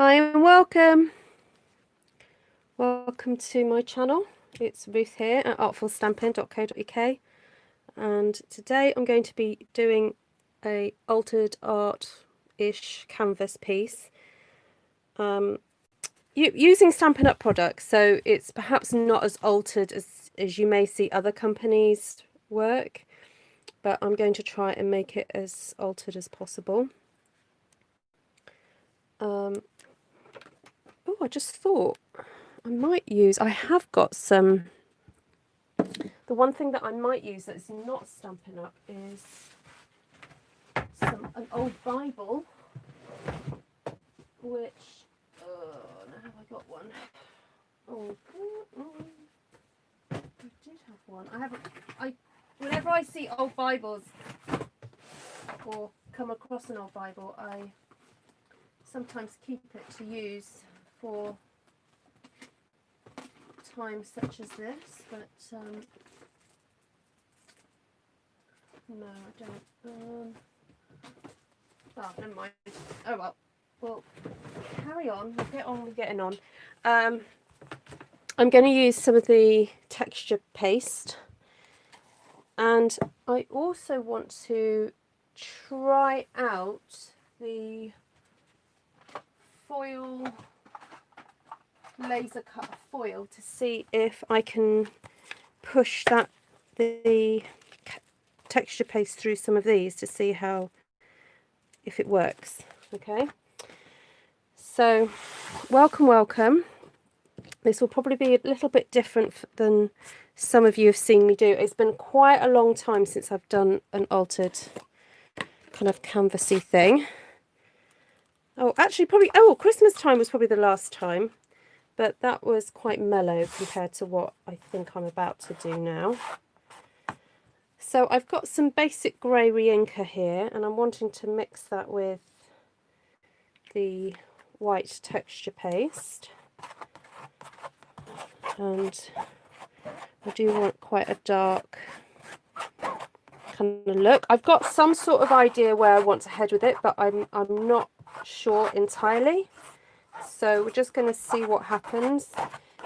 Hi and welcome. Welcome to my channel. It's Ruth here at artfulstampin.co.uk, and today I'm going to be doing a altered art-ish canvas piece using Stampin' Up products, so it's perhaps not as altered as you may see other companies work, but I'm going to try and make it as altered as possible. Oh, I just thought I might use, I have got some, the one thing that I might use that's not Stampin' Up is an old Bible, which, now have I got one? Oh, I did have one. Whenever I see old Bibles or come across an old Bible, I sometimes keep it to use for times such as this, but no, I don't. Oh, never mind. Oh well. Well, carry on. We'll get on with getting on. I'm going to use some of the texture paste, and I also want to try out the foil, laser cut foil, to see if I can push the texture paste through some of these to see if it works. Okay, so welcome. This will probably be a little bit different than some of you have seen me do. It's been quite a long time since I've done an altered kind of canvassy thing. Oh, actually Christmas time was probably the last time, but that was quite mellow compared to what I think I'm about to do now. So I've got some basic grey re-inker here, and I'm wanting to mix that with the white texture paste. And I do want quite a dark kind of look. I've got some sort of idea where I want to head with it, but I'm not sure entirely. So we're just going to see what happens.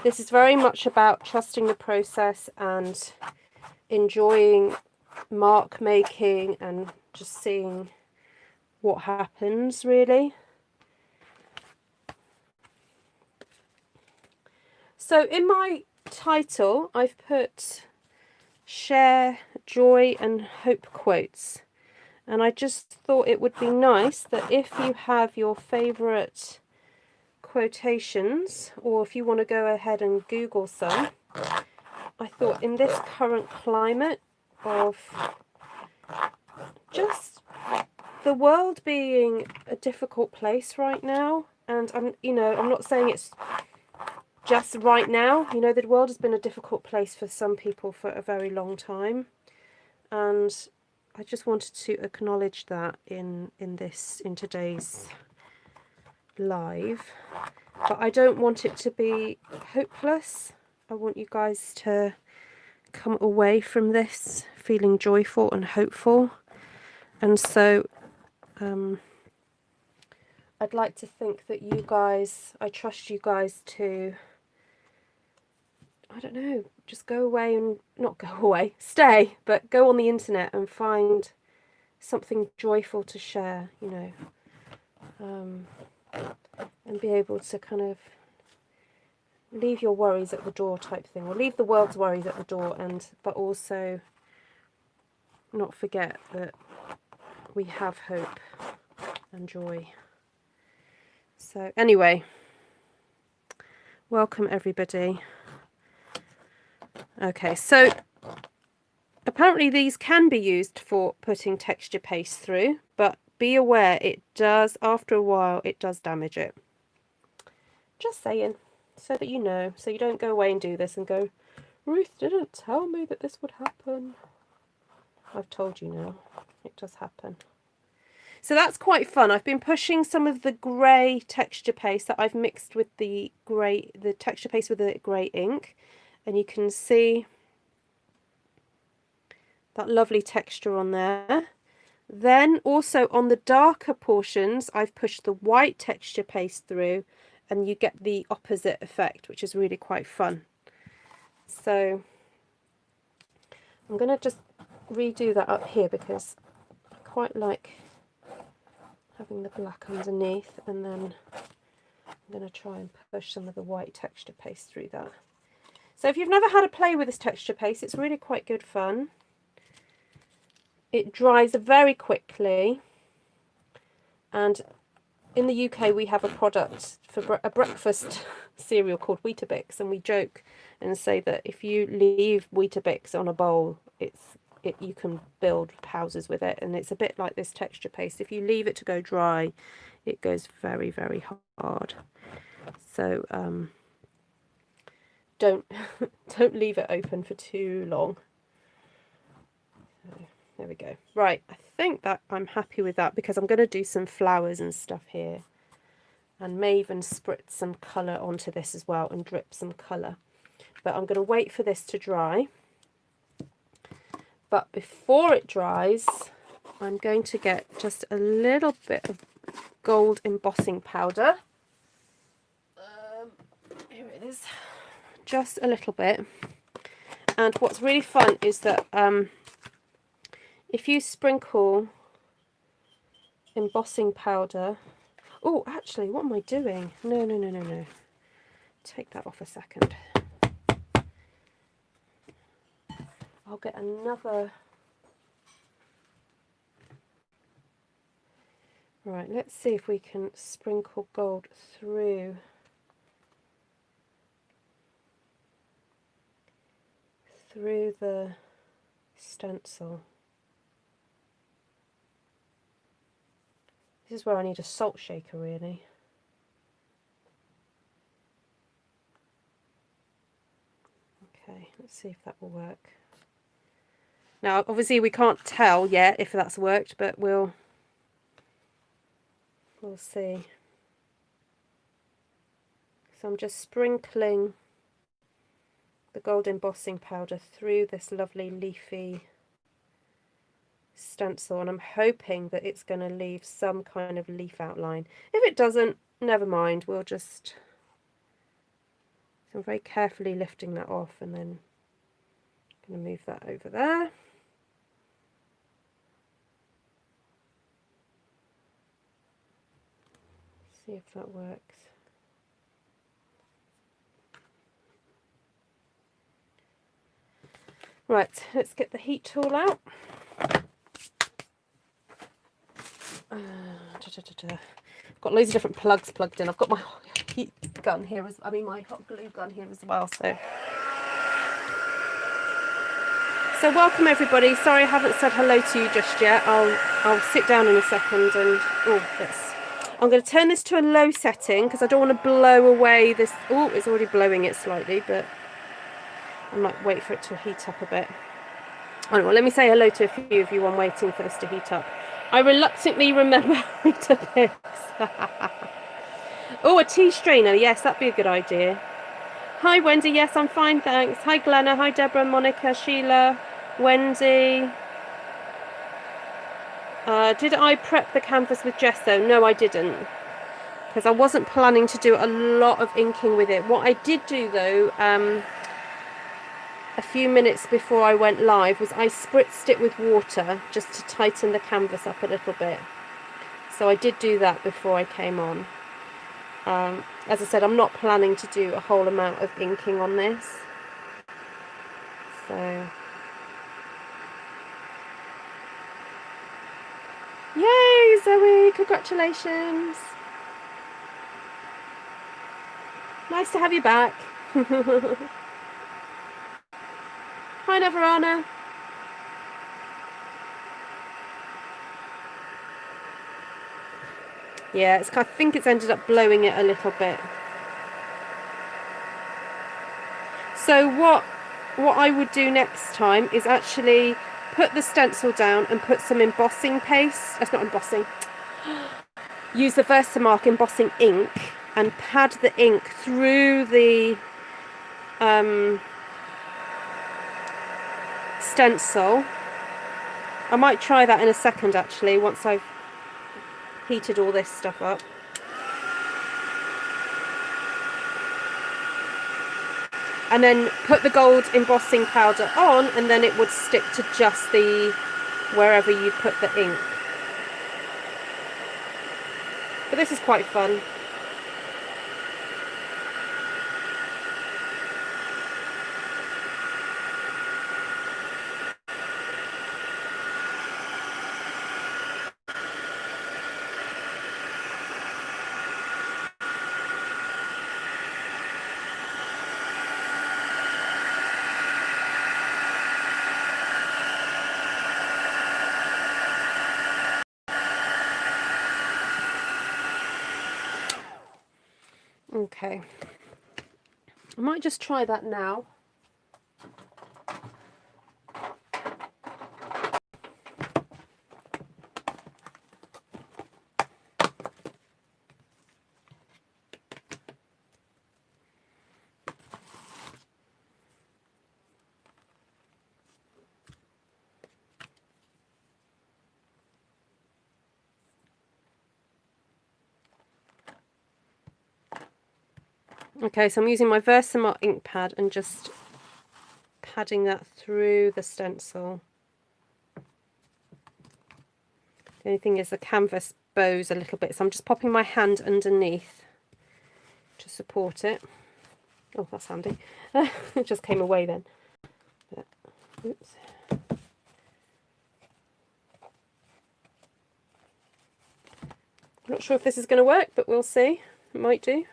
This is very much about trusting the process and enjoying mark making and just seeing what happens, really. So in my title I've put share joy and hope quotes, and I just thought it would be nice that if you have your favourite quotations, or if you want to go ahead and Google some, I thought in this current climate of just the world being a difficult place right now, and I'm not saying it's just right now, the world has been a difficult place for some people for a very long time, and I just wanted to acknowledge that in today's live. But I don't want it to be hopeless. I want you guys to come away from this feeling joyful and hopeful. And so I'd like to think that I trust you guys to, I don't know, just go away and not go away, stay, but go on the internet and find something joyful to share, and be able to kind of leave your worries at the door type thing, or leave the world's worries at the door, but also not forget that we have hope and joy. So anyway, welcome everybody. Okay, so apparently these can be used for putting texture paste through, but be aware it does, after a while, it does damage it. Just saying, so that you know, so you don't go away and do this and go, Ruth didn't tell me that this would happen. I've told you now, it does happen. So that's quite fun. I've been pushing some of the grey texture paste that I've mixed with the texture paste with the grey ink, and you can see that lovely texture on there. Then also on the darker portions, I've pushed the white texture paste through, and you get the opposite effect, which is really quite fun. So I'm going to just redo that up here because I quite like having the black underneath, and then I'm going to try and push some of the white texture paste through that. So if you've never had a play with this texture paste, it's really quite good fun. It dries very quickly, and in the UK we have a product for a breakfast cereal called Weetabix, and we joke and say that if you leave Weetabix on a bowl, you can build houses with it, and it's a bit like this texture paste. If you leave it to go dry, it goes very, very hard. So don't leave it open for too long. So, there we go. Right, I think that I'm happy with that because I'm going to do some flowers and stuff here, and may even spritz some colour onto this as well and drip some colour. But I'm going to wait for this to dry. But before it dries, I'm going to get just a little bit of gold embossing powder. Here it is. Just a little bit. And what's really fun is that if you sprinkle embossing powder... Oh, actually, what am I doing? No. Take that off a second. I'll get another... Right, let's see if we can sprinkle gold through the stencil. This is where I need a salt shaker, really. Okay, let's see if that will work. Now, obviously we can't tell yet if that's worked, but we'll see. So I'm just sprinkling the gold embossing powder through this lovely leafy stencil, and I'm hoping that it's going to leave some kind of leaf outline. If it doesn't, never mind, we'll just... So I'm very carefully lifting that off, and then I'm going to move that over there. See if that works. Right, let's get the heat tool out. Got loads of different plugs plugged in. I've got my heat gun here, my hot glue gun here as well. So welcome everybody. Sorry I haven't said hello to you just yet. I'll sit down in a second and I'm going to turn this to a low setting because I don't want to blow away this. Oh, it's already blowing it slightly, but I might wait for it to heat up a bit. Well, let me say hello to a few of you. I'm waiting for this to heat up. I reluctantly remember to fix. Oh, a tea strainer. Yes, that'd be a good idea. Hi, Wendy. Yes, I'm fine, thanks. Hi, Glenna. Hi, Deborah, Monica, Sheila, Wendy. Did I prep the canvas with gesso? No, I didn't, because I wasn't planning to do a lot of inking with it. What I did do, though, a few minutes before I went live, was I spritzed it with water just to tighten the canvas up a little bit. So I did do that before I came on. As I said, I'm not planning to do a whole amount of inking on this. So, yay, Zoe, congratulations. Nice to have you back. Hi, Navarana. Yeah, I think it's ended up blowing it a little bit. So what I would do next time is actually put the stencil down and put some embossing paste. That's not embossing. Use the Versamark embossing ink and pad the ink through the stencil I might try that in a second actually, once I've heated all this stuff up. And then put the gold embossing powder on, and then it would stick to just the wherever you put the ink. But this is quite fun. Okay, I might just try that now. Okay, so I'm using my Versamark ink pad and just padding that through the stencil. The only thing is the canvas bows a little bit, so I'm just popping my hand underneath to support it. Oh, that's handy. It just came away then. But, oops. I'm not sure if this is going to work, but we'll see. It might do.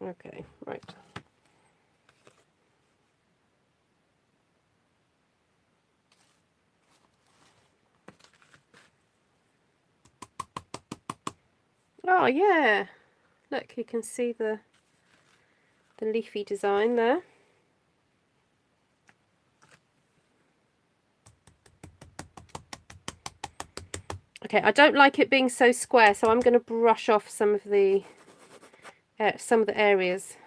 Okay, right. Oh yeah, look, you can see the leafy design there. Okay, I don't like it being so square, so I'm going to brush off some of the areas,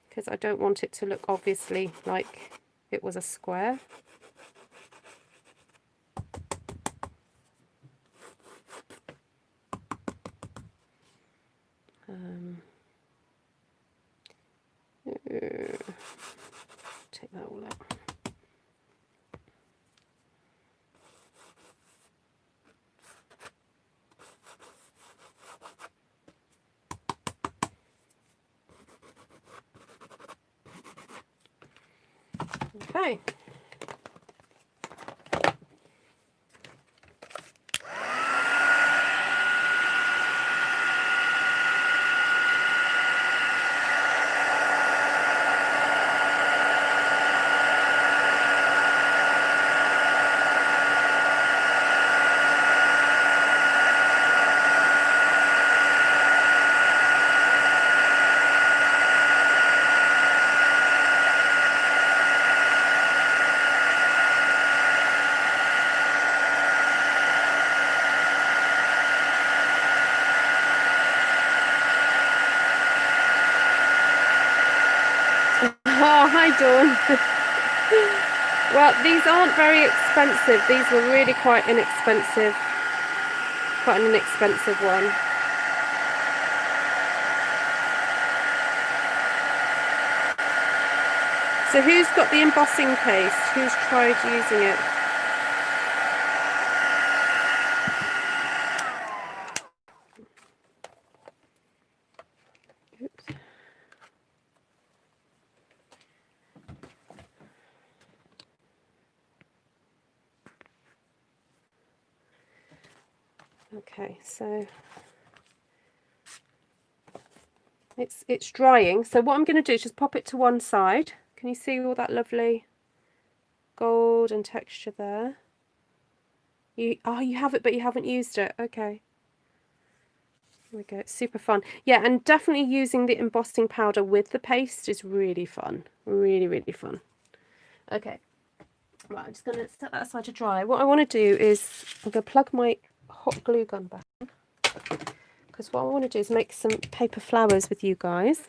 because I don't want it to look obviously like it was a square. Take that all out. Okay. Oh, hi Dawn. Well, these aren't very expensive. These were really quite an inexpensive one. So who's got the embossing paste? Who's tried using it? Oops. Okay, so it's drying. So what I'm going to do is just pop it to one side. Can you see all that lovely gold and texture there? You have it, but you haven't used it. Okay. There we go. It's super fun. Yeah, and definitely using the embossing powder with the paste is really fun. Really, really fun. Okay. Right, I'm just going to set that aside to dry. What I want to do is I'm going to plug my hot glue gun back in, because what I want to do is make some paper flowers with you guys.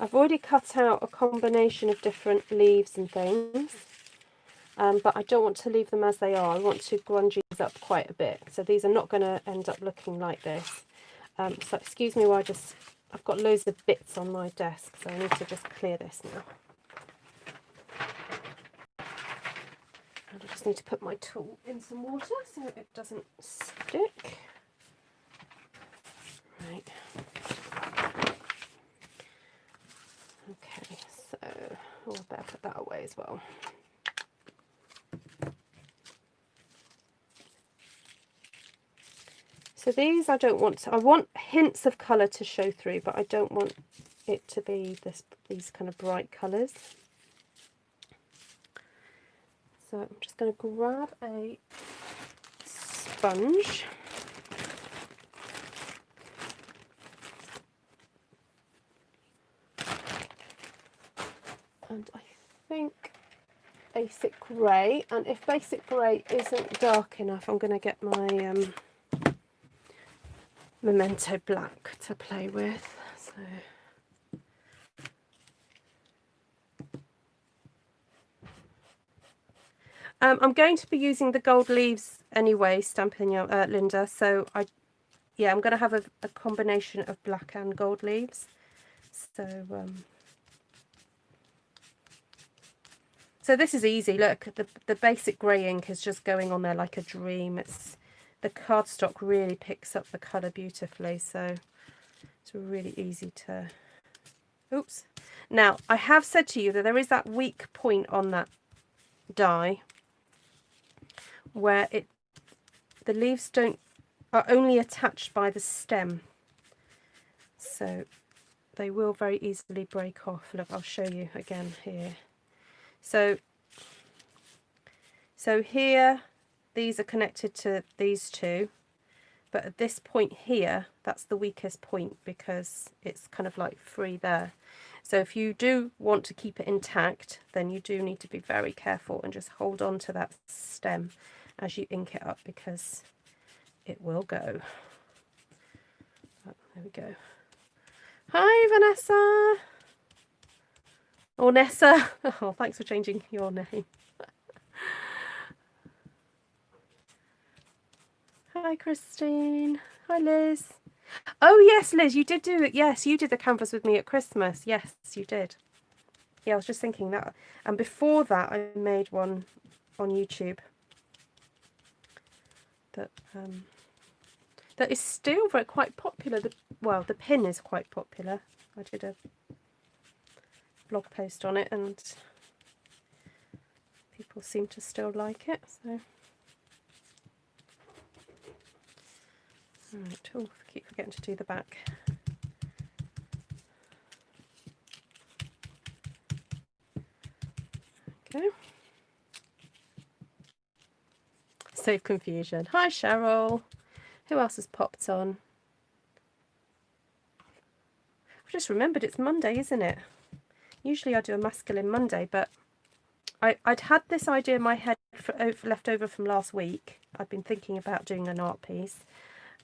I've already cut out a combination of different leaves and things, but I don't want to leave them as they are. I want to grunge these up quite a bit. So these are not going to end up looking like this. So excuse me while I've got loads of bits on my desk, so I need to just clear this now. And I just need to put my tool in some water so it doesn't stick. Right. Okay, so I better put that away as well. So these I don't want to, I want hints of colour to show through, but I don't want it to be these kind of bright colours. So I'm just going to grab a sponge. And I think basic grey, and if basic grey isn't dark enough, I'm going to get my Memento black to play with. So I'm going to be using the gold leaves anyway, Stampin' Linda. So I'm going to have a combination of black and gold leaves. So so this is easy. Look, the basic grey ink is just going on there like a dream. The cardstock really picks up the colour beautifully, so it's really easy to... Oops. Now, I have said to you that there is that weak point on that die where the leaves are only attached by the stem, so they will very easily break off. Look, I'll show you again here. So here, these are connected to these two, but at this point here, that's the weakest point because it's kind of like free there. So if you do want to keep it intact, then you do need to be very careful and just hold on to that stem as you ink it up, because it will go. Oh, there we go. Hi, Vanessa. Or Nessa. Oh, thanks for changing your name. Hi, Christine. Hi, Liz. Oh, yes, Liz, you did do it. Yes, you did the canvas with me at Christmas. Yes, you did. Yeah, I was just thinking that. And before that, I made one on YouTube that is still quite popular. The pin is quite popular. I did a blog post on it, and people seem to still like it. So. Right, oh, I keep forgetting to do the back. Okay. Save confusion. Hi, Cheryl. Who else has popped on? I've just remembered it's Monday, isn't it? Usually I do a masculine Monday, but I'd had this idea in my head left over from last week. I'd been thinking about doing an art piece,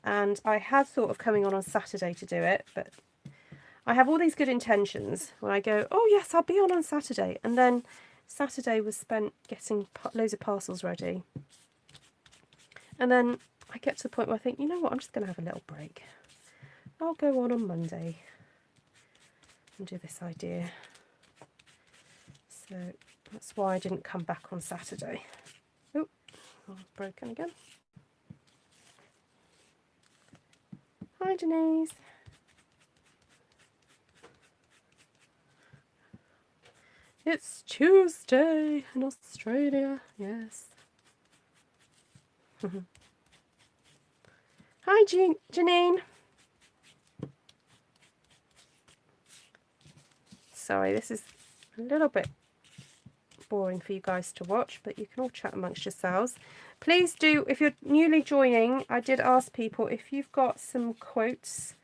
and I had thought of coming on Saturday to do it, but I have all these good intentions when I go, oh yes, I'll be on Saturday, and then Saturday was spent getting loads of parcels ready, and then I get to the point where I think, you know what, I'm just going to have a little break. I'll go on Monday and do this idea. So that's why I didn't come back on Saturday. Oh, broken again. Hi, Denise. It's Tuesday in Australia. Yes. Hi, Janine. Sorry, this is a little bit boring for you guys to watch, but you can all chat amongst yourselves. Please do, if you're newly joining, I did ask people if you've got some quotes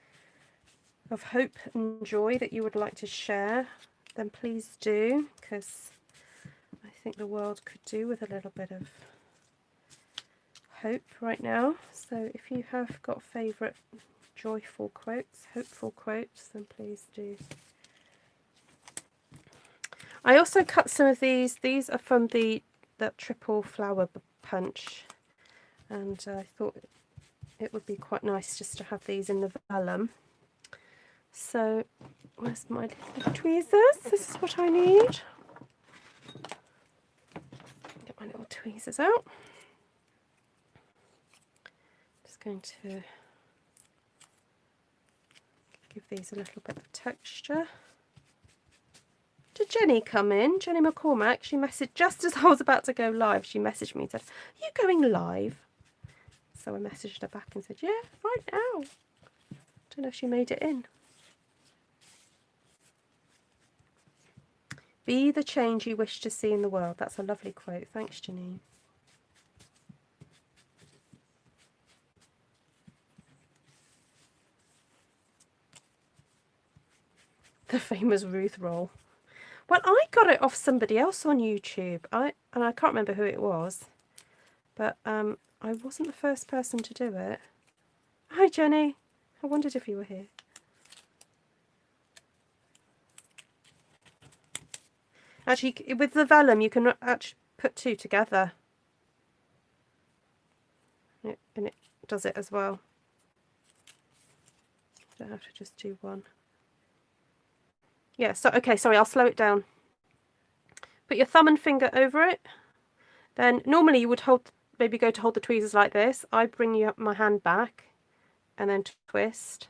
of hope and joy that you would like to share, then please do, because I think the world could do with a little bit of hope right now. So if you have got favourite joyful quotes, hopeful quotes, then please do I also cut some of these. These are from that triple flower punch, and I thought it would be quite nice just to have these in the vellum. So where's my little tweezers? This is what I need. Get my little tweezers out. Just going to give these a little bit of texture. Did Jenny come in? Jenny McCormack, she messaged just as I was about to go live. She messaged me and said, "Are you going live?" So I messaged her back and said, "Yeah, right now." Don't know if she made it in. Be the change you wish to see in the world. That's a lovely quote. Thanks, Janine. The famous Ruth roll. Well, I got it off somebody else on YouTube. I can't remember who it was, but I wasn't the first person to do it. Hi, Jenny. I wondered if you were here. Actually, with the vellum, you can actually put two together, and it does it as well. You don't have to just do one. Yeah, so okay, sorry, I'll slow it down. Put your thumb and finger over it. Then normally you would maybe go to hold the tweezers like this. I bring my hand back and then twist.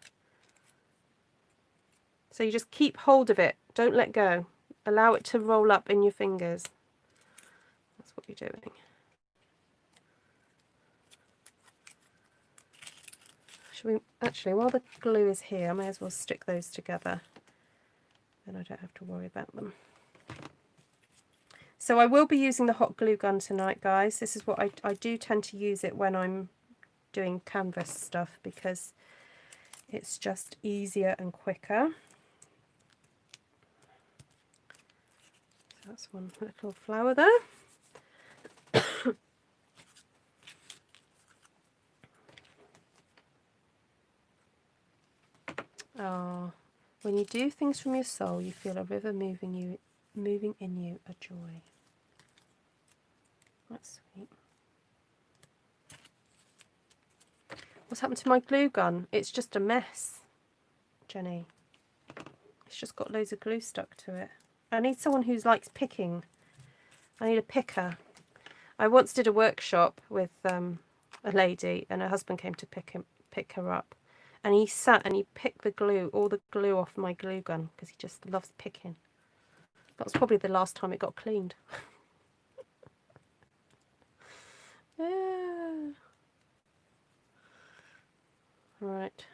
So you just keep hold of it. Don't let go. Allow it to roll up in your fingers. That's what you're doing. Should we actually, while the glue is here, I may as well stick those together. Then I don't have to worry about them. So I will be using the hot glue gun tonight, guys. This is what I do tend to use it when I'm doing canvas stuff, because it's just easier and quicker. So that's one little flower there. Oh, when you do things from your soul, you feel a river moving in you a joy. That's sweet. What's happened to my glue gun? It's just a mess, Jenny. It's just got loads of glue stuck to it. I need someone who likes picking. I need a picker. I once did a workshop with a lady, and her husband came to pick her up. And he sat and he picked the glue, all the glue off my glue gun, because he just loves picking. That was probably the last time it got cleaned. Yeah. Right.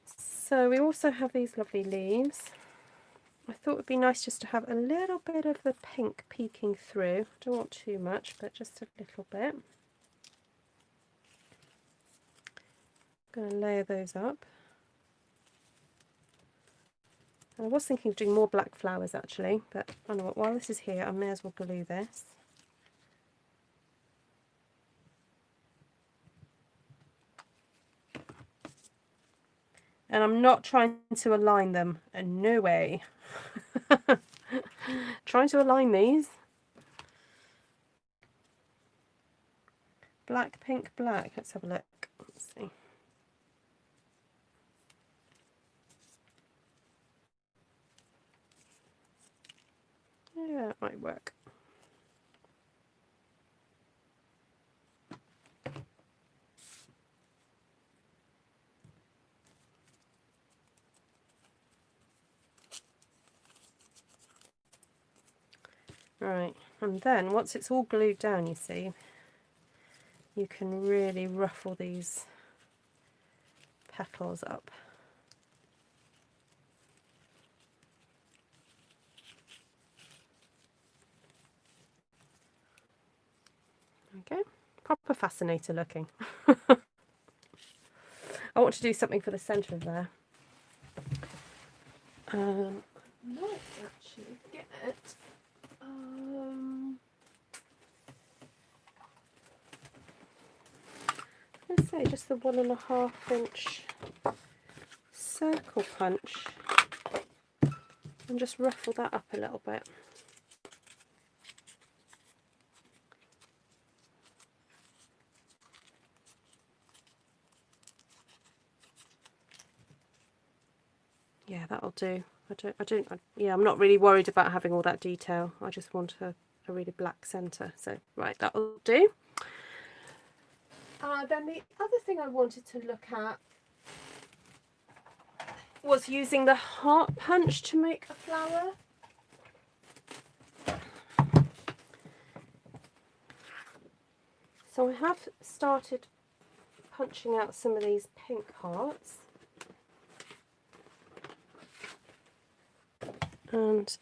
So we also have these lovely leaves. I thought it would be nice just to have a little bit of the pink peeking through. Don't want too much, but just a little bit. I'm going to layer those up. I was thinking of doing more black flowers actually, but I know what, while this is here, I may as well glue this. And I'm not trying to align them, no way. Trying to align these. Black, pink, black. Let's have a look. Let's see. Yeah, it might work. Right, and then once it's all glued down, you see, you can really ruffle these petals up. Okay, proper fascinator looking. I want to do something for the centre of there. I might actually get it. Let's say just the 1.5 inch circle punch. and just ruffle that up a little bit. Yeah, that'll do. Yeah, I'm not really worried about having all that detail. I just want a really black centre. So, right, that'll do. Then the other thing I wanted to look at was using the heart punch to make a flower. So I have started punching out some of these pink hearts. And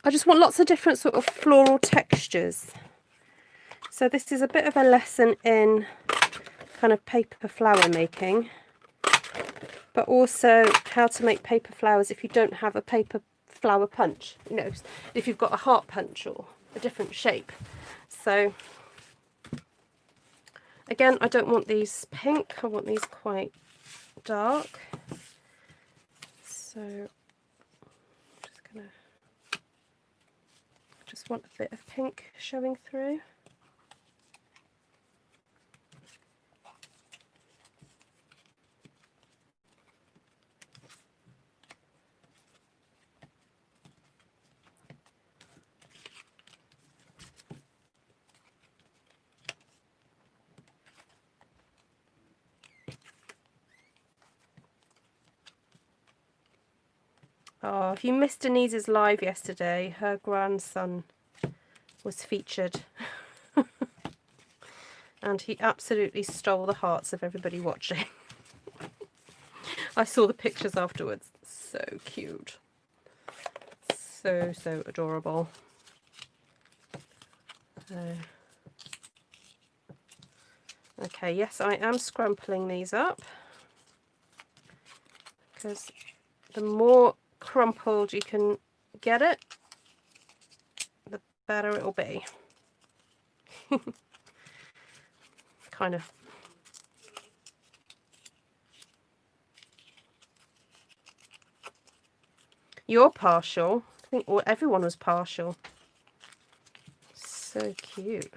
I just want lots of different sort of floral textures. So this is a bit of a lesson in kind of paper flower making, but also how to make paper flowers if you don't have a paper flower punch, you know, if you've got a heart punch or a different shape. So again, I don't want these pink, I want these quite dark. So I'm just want a bit of pink showing through. Oh, if you missed Denise's live yesterday, her grandson was featured. And he absolutely stole the hearts of everybody watching. I saw the pictures afterwards. So cute. So, so adorable. Okay, yes, I am scrumpling these up, because the more crumpled you can get it, the better it'll be. Kind of. You're partial. I think everyone was partial. So cute.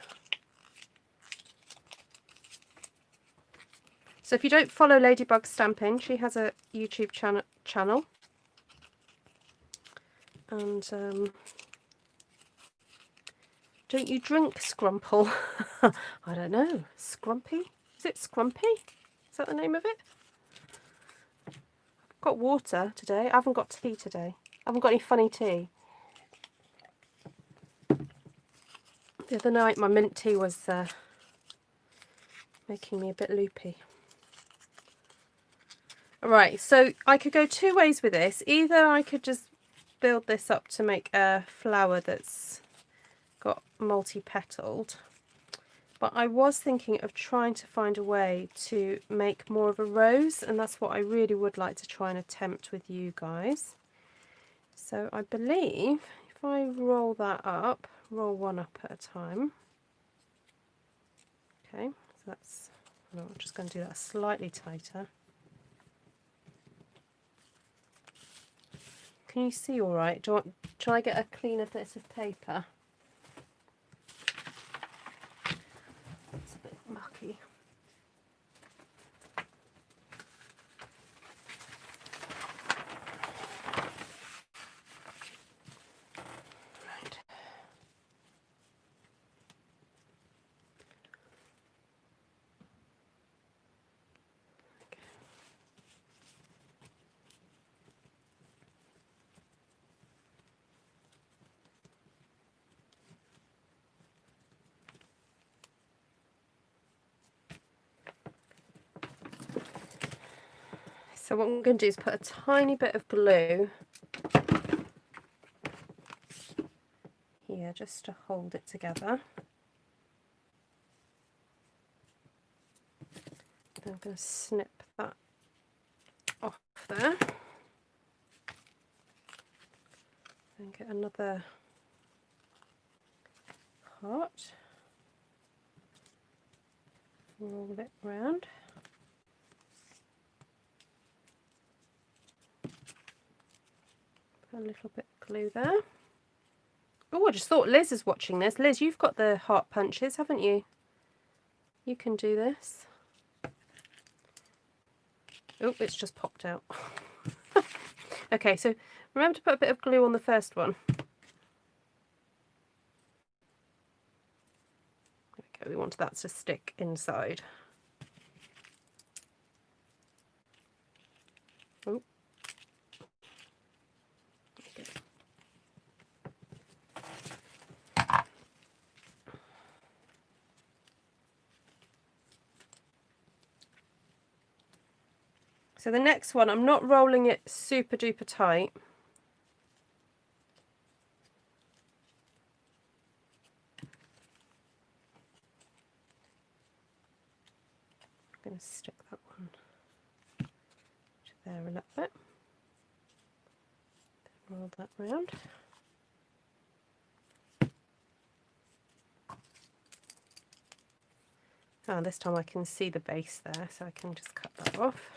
So if you don't follow Ladybug Stampin, she has a YouTube channel. And don't you drink scrumple? I don't know. Scrumpy? Is it Scrumpy? Is that the name of it? I've got water today. I haven't got tea today. I haven't got any funny tea. The other night my mint tea was making me a bit loopy. Alright, so I could go two ways with this. Either I could just build this up to make a flower that's got multi-petaled, but I was thinking of trying to find a way to make more of a rose, and that's what I really would like to try and attempt with you guys. So I believe if I roll that up, roll one up at a time. Okay, so that's, no, I'm just going to do that slightly tighter. Can you see all right? Shall I get a cleaner bit of paper? It's a bit mucky. Right. Okay. So what I'm going to do is put a tiny bit of glue here just to hold it together. Then I'm going to snip that off there and get another heart, roll it round. A little bit of glue there. Oh, I just thought Liz is watching this. Liz, you've got the heart punches, haven't you? You can do this. Oh, it's just popped out. Okay, so remember to put a bit of glue on the first one. There we go, we want that to stick inside. Oh. So the next one, I'm not rolling it super duper tight. I'm going to stick that one to there a little bit. Then roll that round. Oh, this time I can see the base there, so I can just cut that off.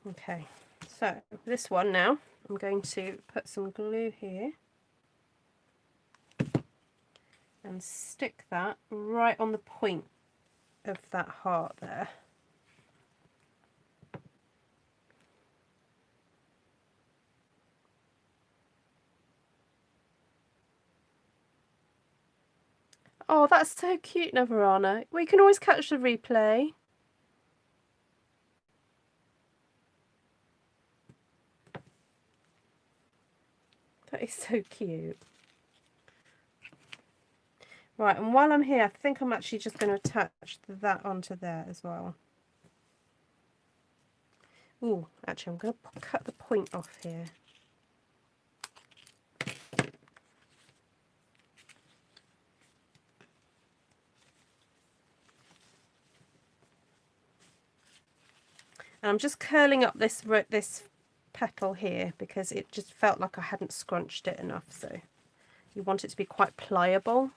Okay, so this one now, I'm going to put some glue here and stick that right on the point of that heart there. Oh, that's so cute, Navarana. We can always catch the replay. That is so cute. Right, and while I'm here, I think I'm actually just going to attach that onto there as well. Ooh, actually, I'm going to cut the point off here. And I'm just curling up this petal here because it just felt like I hadn't scrunched it enough. So you want it to be quite pliable.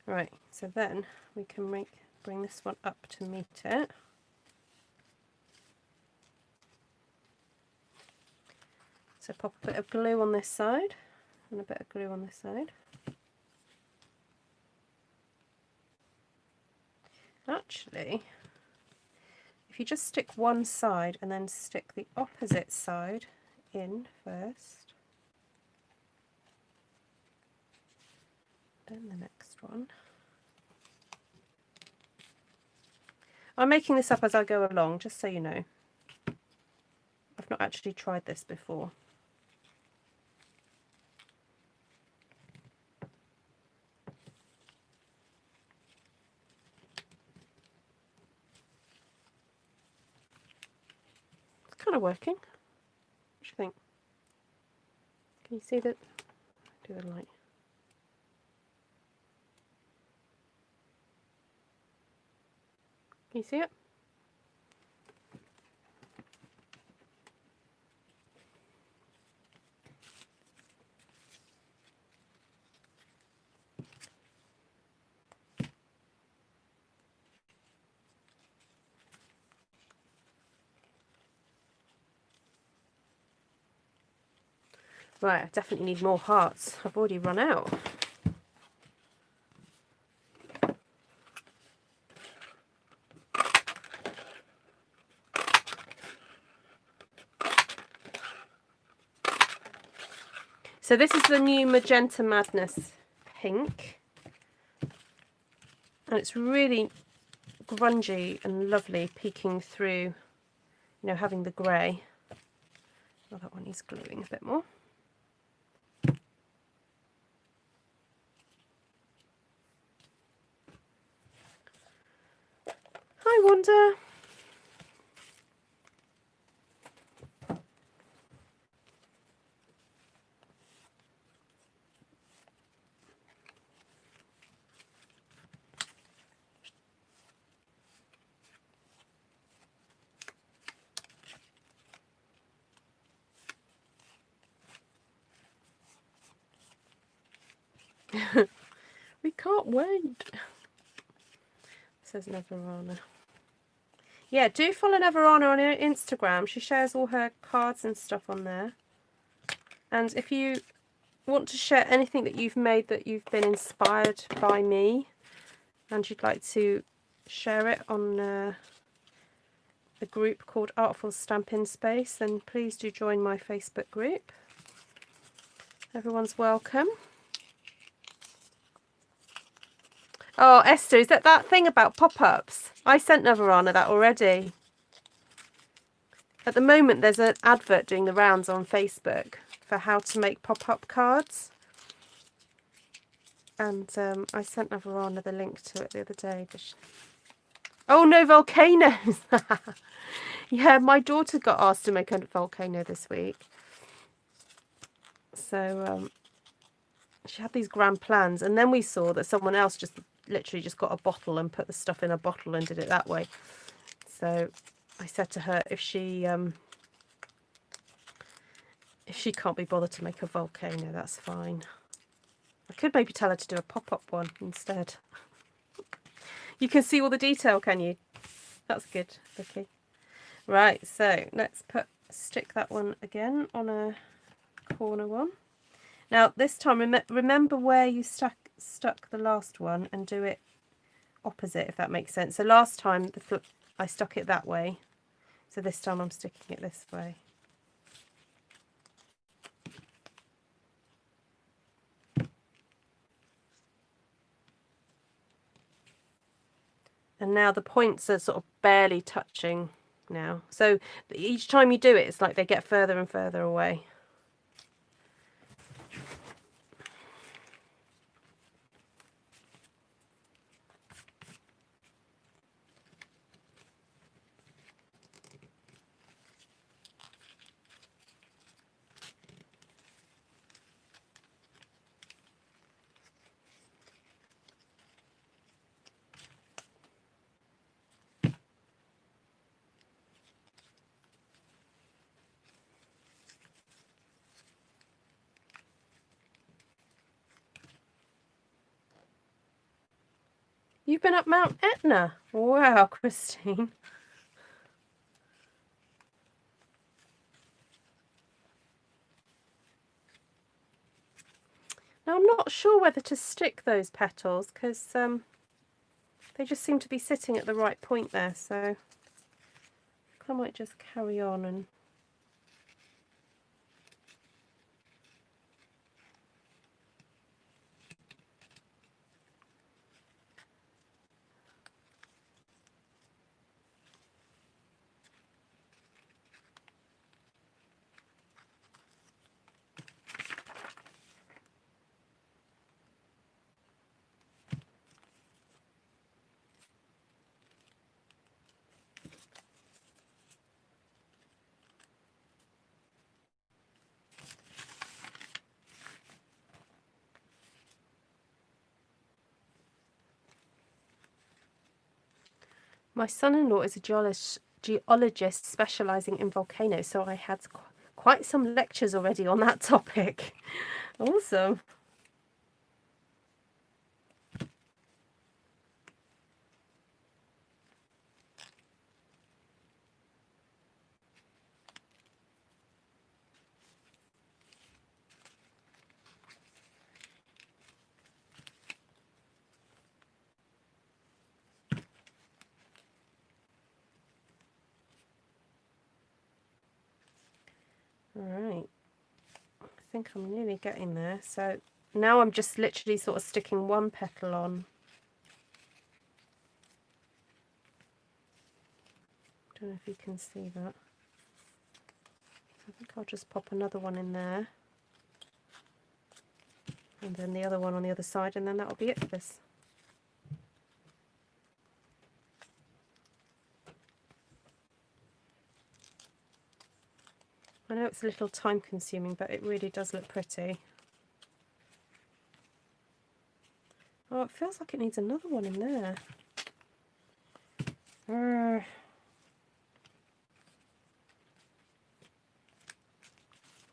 Right, so then we can bring this one up to meet it. So pop a bit of glue on this side and a bit of glue on this side. Actually, if you just stick one side and then stick the opposite side in first, then the next one. I'm making this up as I go along, just so you know. I've not actually tried this before. It's kind of working. What do you think? Can you see that? Do the light. Can you see it? Right, I definitely need more hearts. I've already run out. So this is the new Magenta Madness pink. And it's really grungy and lovely, peeking through, you know, having the grey. Oh, that one needs gluing a bit more. Hi, Wanda. We can't wait. Says Neverana. Yeah, do follow Neverana on her Instagram. She shares all her cards and stuff on there. And if you want to share anything that you've made that you've been inspired by me, and you'd like to share it on a group called Artful Stampin Space, then please do join my Facebook group. Everyone's welcome. Oh, Esther, is that thing about pop-ups? I sent Neverana that already. At the moment, there's an advert doing the rounds on Facebook for how to make pop-up cards. And I sent Neverana the link to it the other day. Oh, no volcanoes! Yeah, my daughter got asked to make a volcano this week. So she had these grand plans. And then we saw that someone else just literally just got a bottle and put the stuff in a bottle and did it that way. So I said to her, if she can't be bothered to make a volcano, that's fine. I could maybe tell her to do a pop-up one instead. You can see all the detail, can you? That's good, Vicky. Right, so let's stick that one again on a corner one. Now this time, remember where you stuck the last one and do it opposite, if that makes sense. So last time I stuck it that way, so this time I'm sticking it this way. And now the points are sort of barely touching now. So each time you do it, it's like they get further and further away. You've been up Mount Etna. Wow, Christine. Now I'm not sure whether to stick those petals because they just seem to be sitting at the right point there, so I might just carry on and my son-in-law is a geologist specialising in volcanoes, so I had quite some lectures already on that topic. Awesome. Alright, I think I'm nearly getting there. So now I'm just literally sort of sticking one petal on. Don't know if you can see that. I think I'll just pop another one in there. And then the other one on the other side, and then that'll be it for this. I know it's a little time consuming, but it really does look pretty. Oh, it feels like it needs another one in there. Or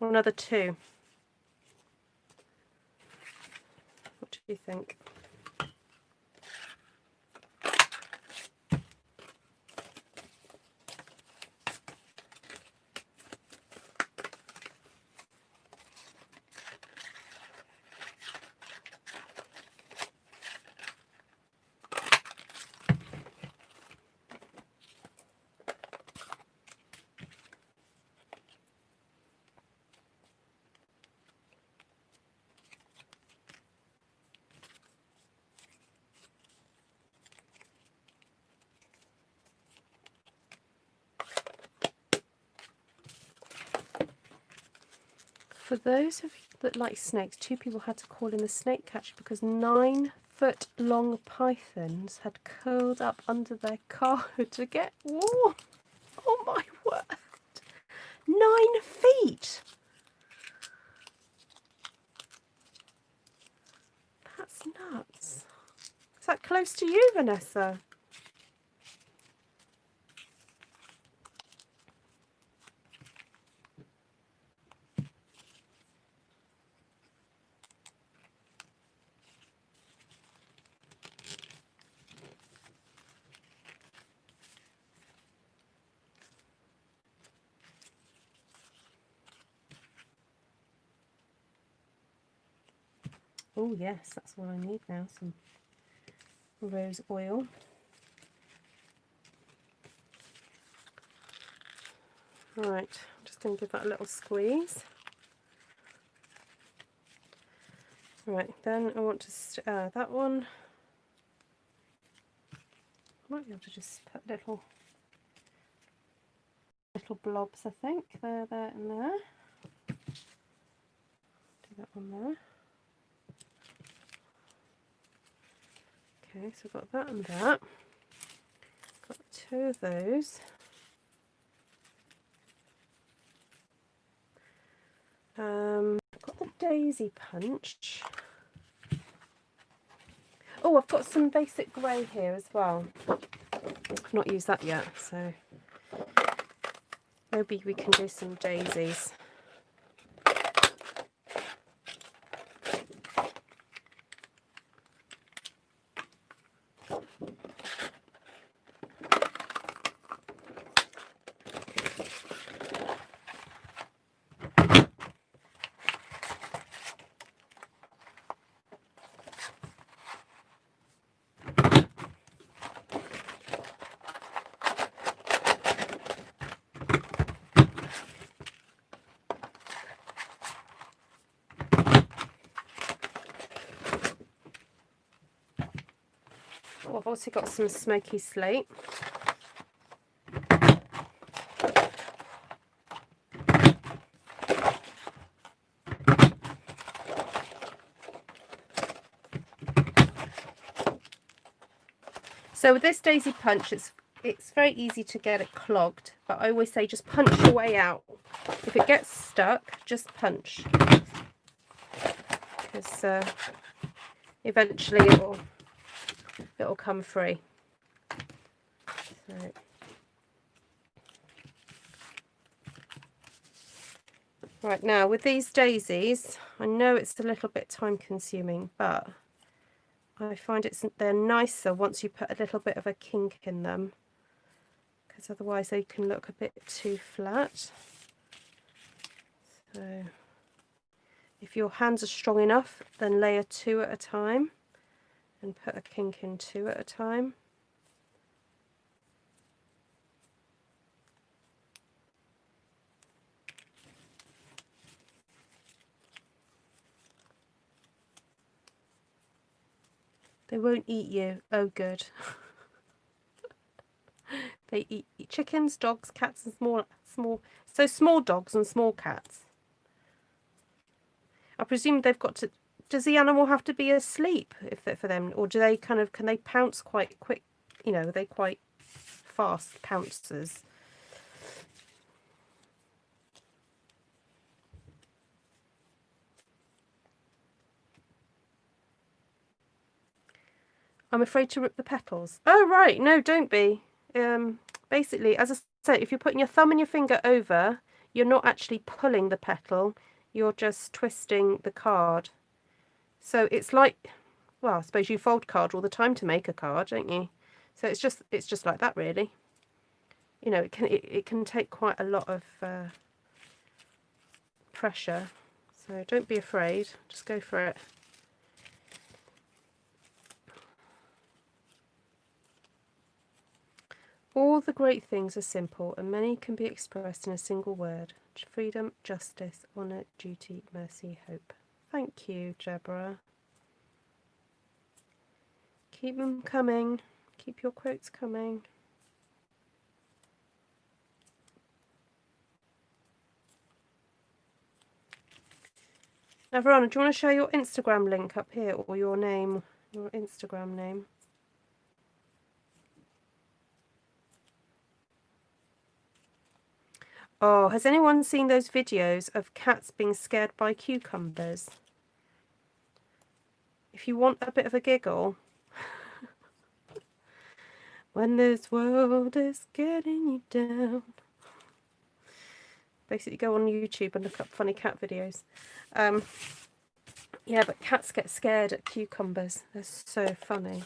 another two. What do do you think? For those of you that like snakes, 2 people had to call in the snake catcher because 9-foot-long pythons had curled up under their car to get warm. Oh my word! 9 feet! That's nuts. Is that close to you, Vanessa? Oh yes, that's what I need now, some rose oil. Right, I'm just going to give that a little squeeze. Right, then I want to that one. I might be able to just put little blobs, I think. There, and there. Do that one there. Okay, so I've got that and that. Got 2 of those. I've got the daisy punch. Oh, I've got some basic grey here as well. I've not used that yet, so maybe we can do some daisies. Oh, I've also got some Smokey Slate. So with this daisy punch, it's very easy to get it clogged, but I always say just punch your way out. If it gets stuck, just punch, because eventually it'll come free. So. Right, now with these daisies, I know it's a little bit time consuming, but I find they're nicer once you put a little bit of a kink in them, because otherwise they can look a bit too flat. So if your hands are strong enough, then layer 2 at a time and put a kink in 2 at a time. They won't eat you. Oh, good. They eat chickens, dogs, cats, and small dogs and small cats. I presume they've got to. Does the animal have to be asleep for them, or do they can they pounce quite quick? You know, are they quite fast pouncers? I'm afraid to rip the petals. Oh, right. No, don't be. Basically, as I said, if you're putting your thumb and your finger over, you're not actually pulling the petal. You're just twisting the card. So it's like well, I suppose you fold card all the time to make a card, don't you? So it's just like that, really. You know, it can take quite a lot of pressure. So don't be afraid. Just go for it. All the great things are simple, and many can be expressed in a single word. Freedom, justice, honour, duty, mercy, hope. Thank you, Deborah. Keep them coming. Keep your quotes coming. Now, Verona, do you want to share your Instagram link up here, or your name, your Instagram name? Oh, has anyone seen those videos of cats being scared by cucumbers? If you want a bit of a giggle, when this world is getting you down. Basically, go on YouTube and look up funny cat videos. Yeah, but cats get scared at cucumbers. They're so funny.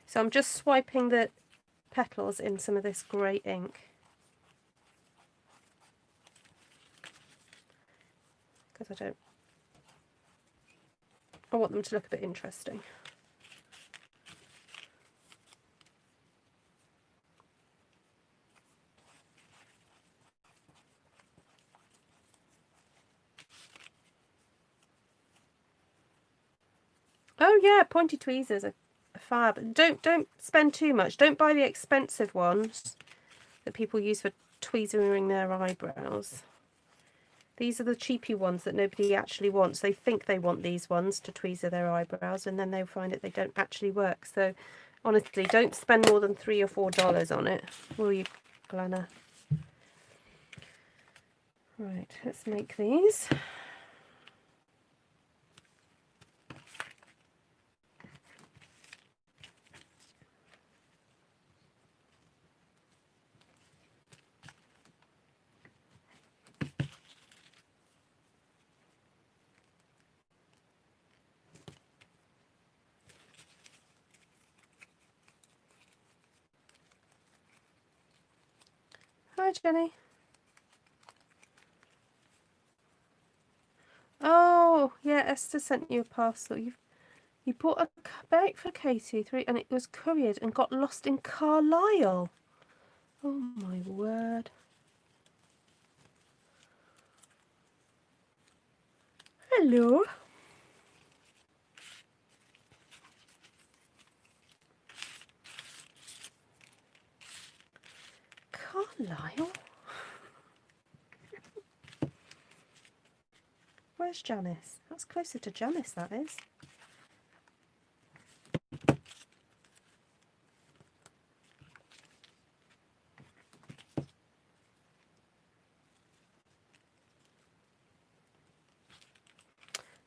So I'm just swiping the petals in some of this grey ink. Because I want them to look a bit interesting. Oh yeah, pointy tweezers are fab. Don't spend too much. Don't buy the expensive ones that people use for tweezering their eyebrows. These are the cheapy ones that nobody actually wants. They think they want these ones to tweezer their eyebrows, and then they'll find that they don't actually work. So honestly, don't spend more than $3 or $4 on it, will you, Glenna? Right, let's make these. Hi, Jenny. Oh, yeah, Esther sent you a parcel. You bought a bag for Katie, and it was couriered and got lost in Carlisle. Oh my word. Hello. Carlisle? Where's Janice? That's closer to Janice, that is.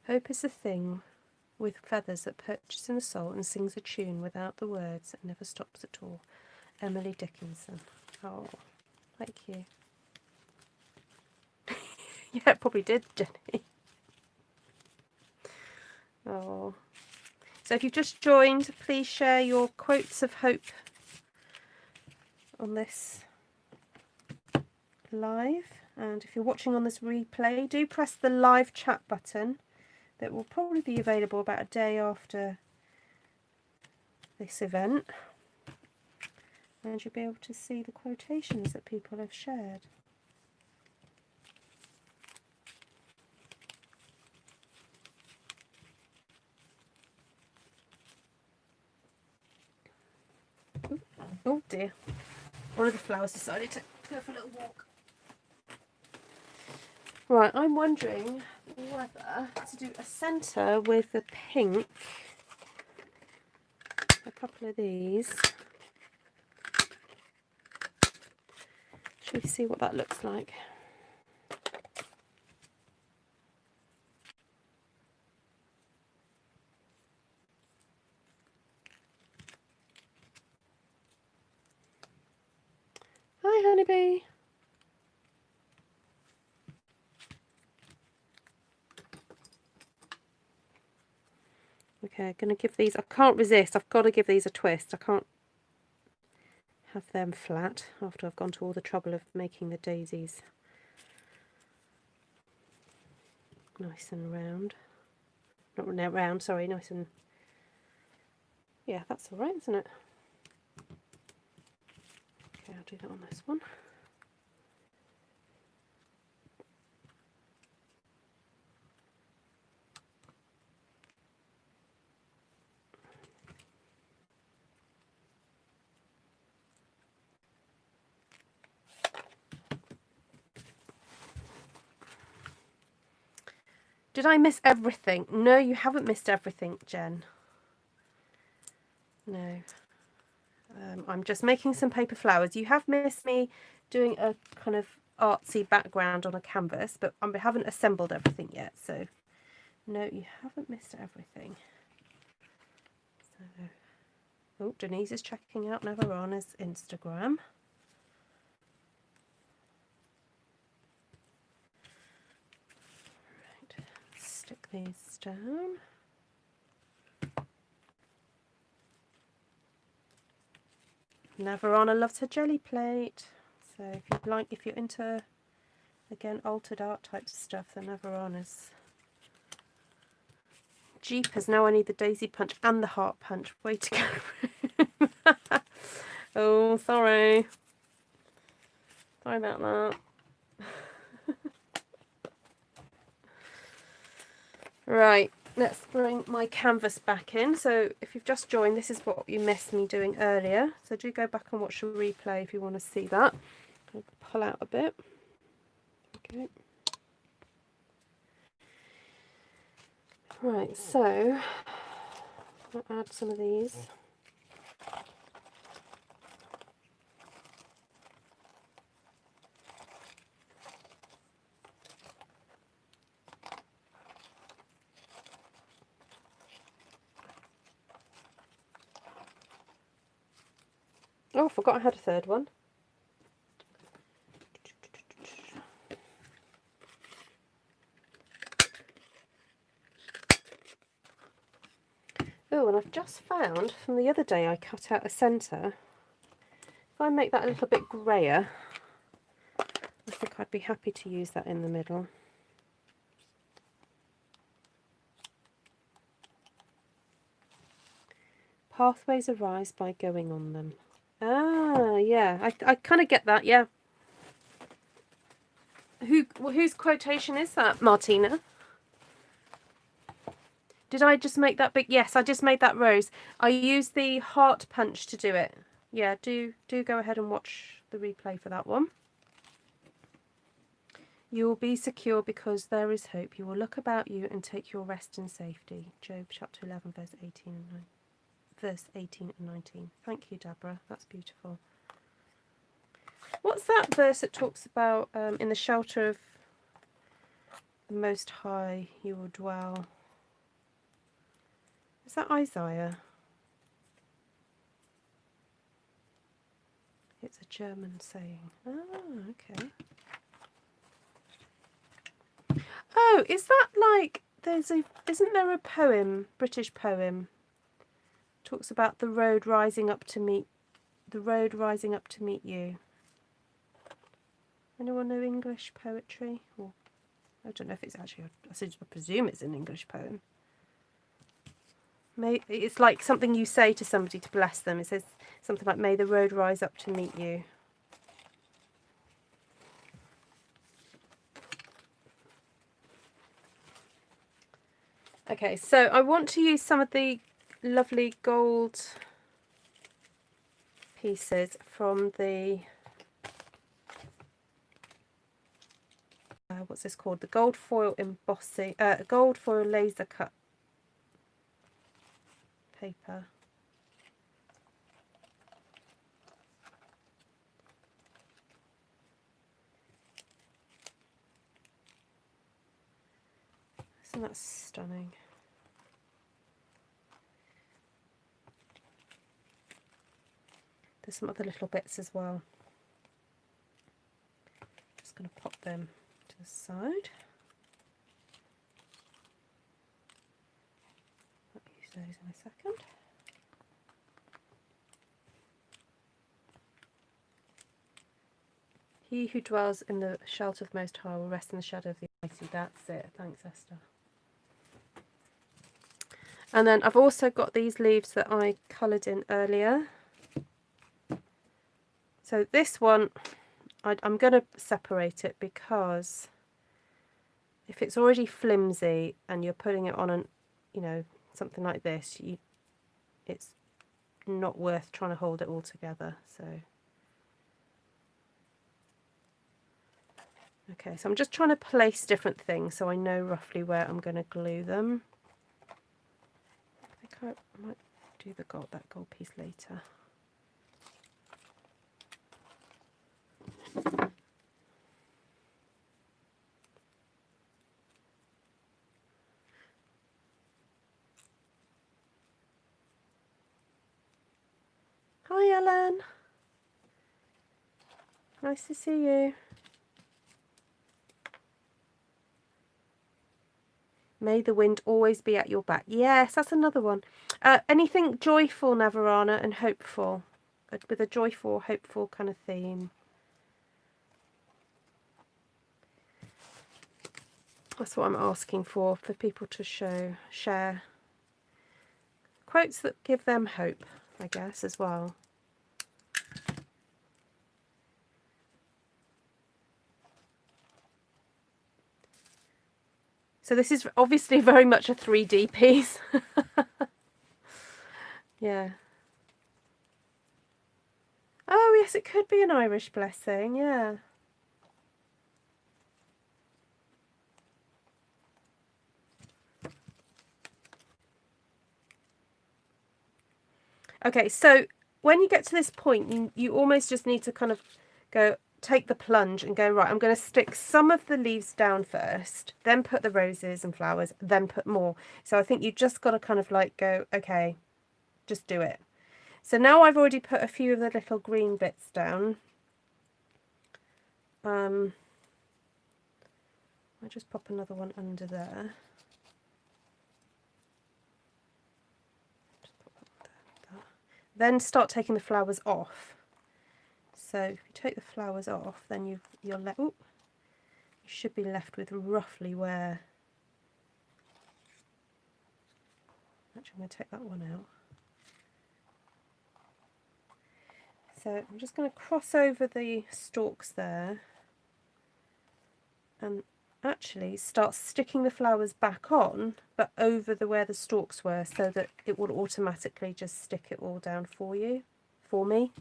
Hope is a thing with feathers that perches in the soul and sings a tune without the words and never stops at all. Emily Dickinson. Oh, thank you. Yeah, it probably did, Jenny. Oh. So if you've just joined, please share your quotes of hope on this live. And if you're watching on this replay, do press the live chat button. That will probably be available about a day after this event. And you'll be able to see the quotations that people have shared. Oh dear. One of the flowers decided to go for a little walk. Right, I'm wondering whether to do a centre with the pink. A couple of these. Should we see what that looks like? Okay, I'm going to give these, I can't resist, I've got to give these a twist. I can't have them flat after I've gone to all the trouble of making the daisies nice and round. Not round, sorry, nice and... Yeah, that's all right, isn't it? Okay, I'll do that on this one. Did I miss everything? No, you haven't missed everything, Jen. No. I'm just making some paper flowers. You have missed me doing a kind of artsy background on a canvas, but I haven't assembled everything yet. So, no, you haven't missed everything. So, oh, Denise is checking out Navarana's Instagram. Stick these down. Navarana loves her jelly plate. So if you're into, again, altered art type stuff, then Navarana's. Jeepers, now I need the daisy punch and the heart punch. Way to go. Oh, sorry. Sorry about that. Right, let's bring my canvas back in. So if you've just joined, this is what you missed me doing earlier. So do go back and watch the replay if you want to see that. I'll pull out a bit. Okay. Right, so I'll add some of these. Oh, I forgot I had a third one. Oh, and I've just found from the other day I cut out a centre. If I make that a little bit grayer, I think I'd be happy to use that in the middle. Pathways arise by going on them. Ah, yeah, I kind of get that, yeah. Whose quotation is that, Martina? Did I just make that big? Yes, I just made that rose. I used the heart punch to do it. Yeah, do go ahead and watch the replay for that one. You will be secure because there is hope. You will look about you and take your rest in safety. Job chapter 11, verse 18 and 19. Thank you, Deborah. That's beautiful. What's that verse that talks about in the shelter of the Most High you will dwell? Is that Isaiah? It's a German saying. Oh, okay. Oh, is that like isn't there a poem, British poem, talks about the road rising up to meet you? Anyone know English poetry? Or I don't know if it's actually, I presume it's an English poem. It's like something you say to somebody to bless them. It says something like, may the road rise up to meet you. Okay, so I want to use some of the lovely gold pieces from the, what's this called? The gold foil embossing, gold foil laser cut paper. Isn't that stunning? There's some other little bits as well. Just going to pop them to the side. I'll use those in a second. He who dwells in the shelter of the Most High will rest in the shadow of the Almighty. That's it. Thanks, Esther. And then I've also got these leaves that I coloured in earlier. So this one, I'm going to separate it because if it's already flimsy and you're putting it on an, you know, something like this, it's not worth trying to hold it all together. So, okay, so I'm just trying to place different things so I know roughly where I'm going to glue them. I think I might do that gold piece later. Hi Ellen, nice to see you. May the wind always be at your back. Yes, that's another one. Anything joyful, Navarana, and hopeful, with a joyful, hopeful kind of theme. That's what I'm asking for people to share quotes that give them hope, I guess, as well. So this is obviously very much a 3D piece. Yeah. Oh, yes, it could be an Irish blessing, yeah. Okay, so when you get to this point, you almost just need to kind of go, take the plunge and go, right, I'm going to stick some of the leaves down first, then put the roses and flowers, then put more. So I think you just got to kind of like go, okay, just do it. So now I've already put a few of the little green bits down. I'll just pop another one under there. Then start taking the flowers off. So if you take the flowers off, then you should be left with roughly where. Actually, I'm going to take that one out. So I'm just going to cross over the stalks there and actually start sticking the flowers back on, but over where the stalks were, so that it will automatically just stick it all down for me.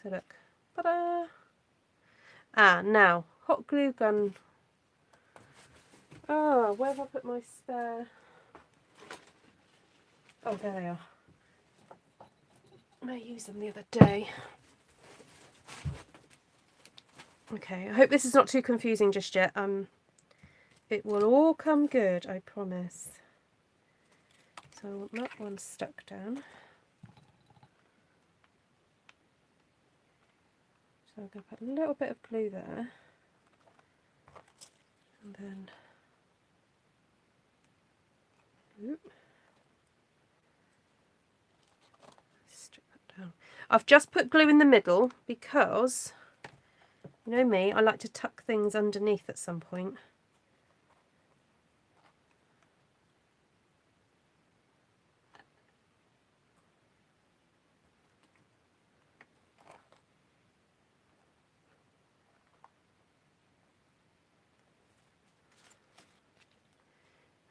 So look, ta-da! Now hot glue gun. Oh, where have I put my spare? Oh, there they are. I used them the other day. Okay, I hope this is not too confusing just yet. It will all come good, I promise. So I want that one stuck down. So I'm going to put a little bit of glue there. And then stick that down. I've just put glue in the middle because, you know me, I like to tuck things underneath at some point.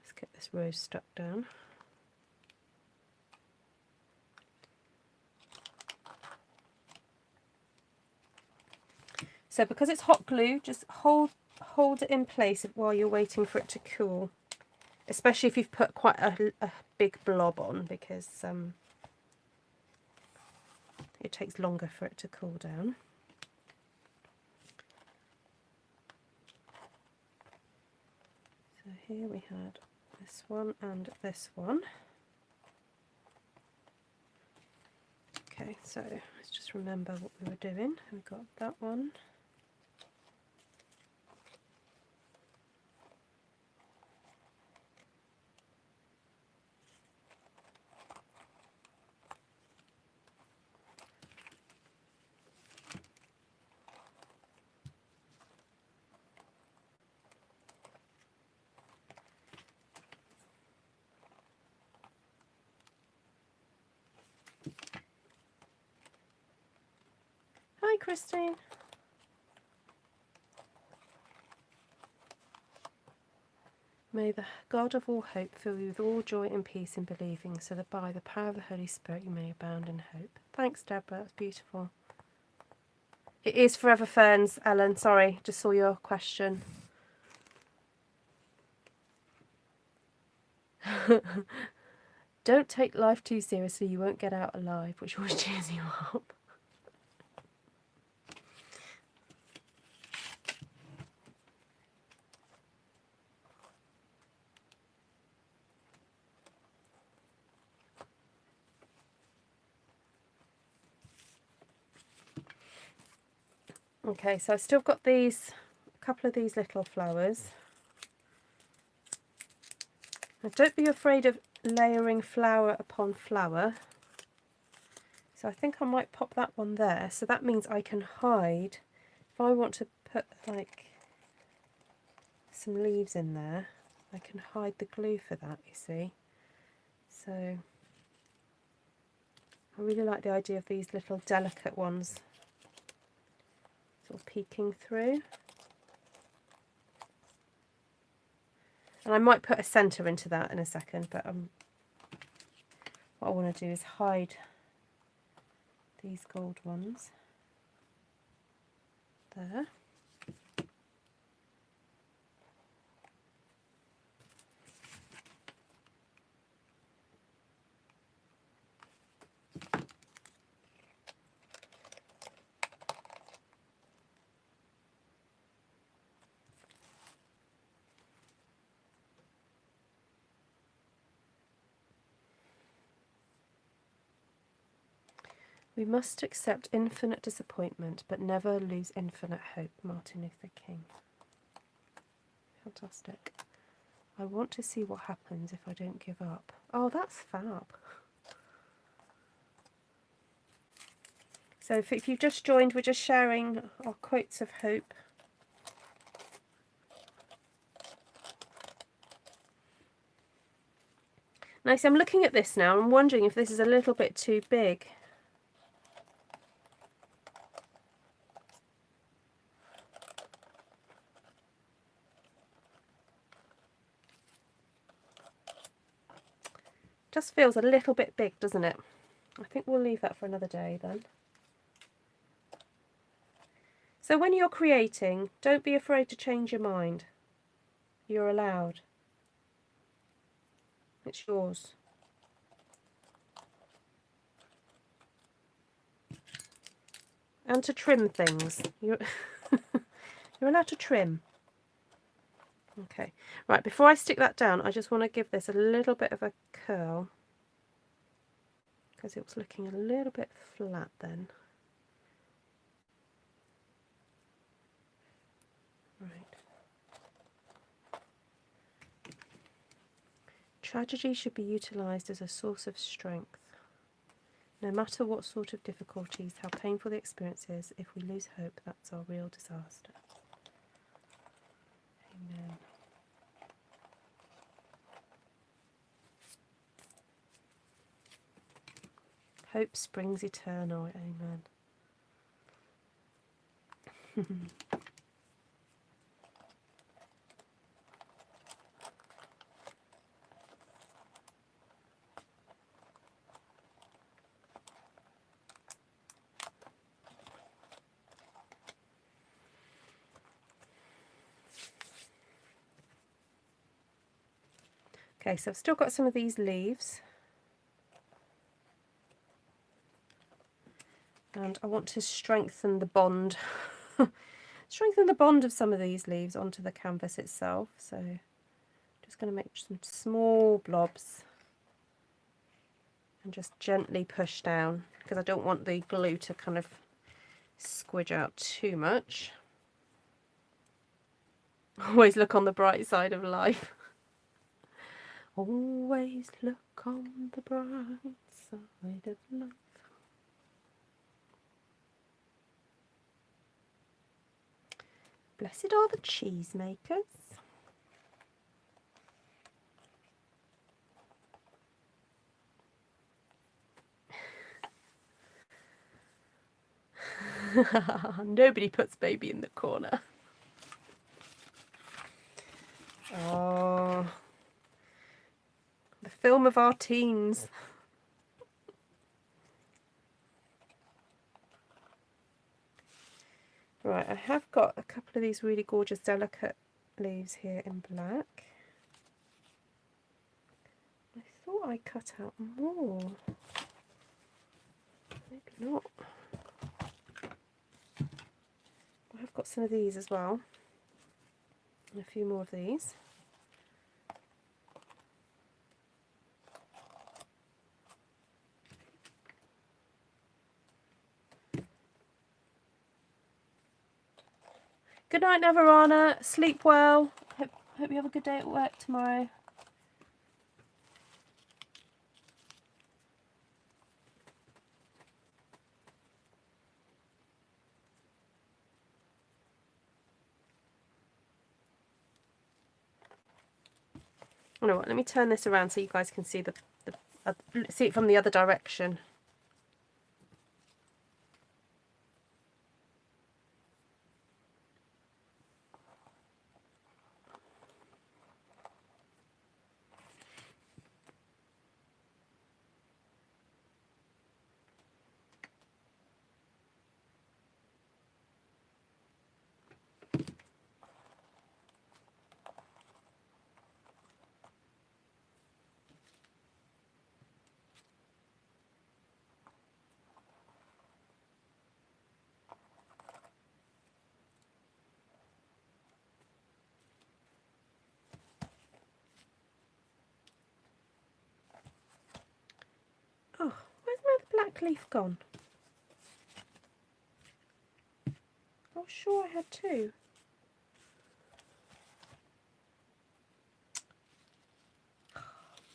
Let's get this rose stuck down. So because it's hot glue, just hold it in place while you're waiting for it to cool. Especially if you've put quite a big blob on, because it takes longer for it to cool down. So here we had this one and this one. Okay, so let's just remember what we were doing. We got that one. Christine. May the God of all hope fill you with all joy and peace in believing, so that by the power of the Holy Spirit you may abound in hope. Thanks, Deborah. That's beautiful. It is Forever Ferns, Ellen. Sorry, just saw your question. Don't take life too seriously. You won't get out alive, which always cheers you up. Okay, so I've still got these, a couple of these little flowers. Now don't be afraid of layering flower upon flower. So I think I might pop that one there. So that means I can hide, if I want to put like some leaves in there, I can hide the glue for that, you see. So I really like the idea of these little delicate ones sort of peeking through. And I might put a centre into that in a second, but what I want to do is hide these gold ones there. We must accept infinite disappointment, but never lose infinite hope. Martin Luther King. Fantastic. I want to see what happens if I don't give up. Oh, that's fab. So if you've just joined, we're just sharing our quotes of hope. Now, so I'm looking at this now. I'm wondering if this is a little bit too big. Just feels a little bit big, doesn't it? I think we'll leave that for another day then. So when you're creating, don't be afraid to change your mind. You're allowed. It's yours. And to trim things. You're allowed to trim. Okay, right, before I stick that down, I just want to give this a little bit of a curl, because it was looking a little bit flat then. Right. Tragedy should be utilised as a source of strength. No matter what sort of difficulties, how painful the experience is, if we lose hope, that's our real disaster. Amen. Hope springs eternal. Amen. Okay, so I've still got some of these leaves. And I want to strengthen the bond. Strengthen the bond of some of these leaves onto the canvas itself. So just going to make some small blobs and just gently push down, because I don't want the glue to kind of squidge out too much. Always look on the bright side of life. Always look on the bright side of life. Blessed are the cheesemakers. Nobody puts baby in the corner. Oh, the film of our teens. Right, I have got a couple of these really gorgeous delicate leaves here in black. I thought I cut out more. Maybe not. I have got some of these as well. And a few more of these. Good night, Navarana. Sleep well. Hope you have a good day at work tomorrow. You know what? Let me turn this around so you guys can see see it from the other direction. Oh, where's my other black leaf gone? I was sure I had two.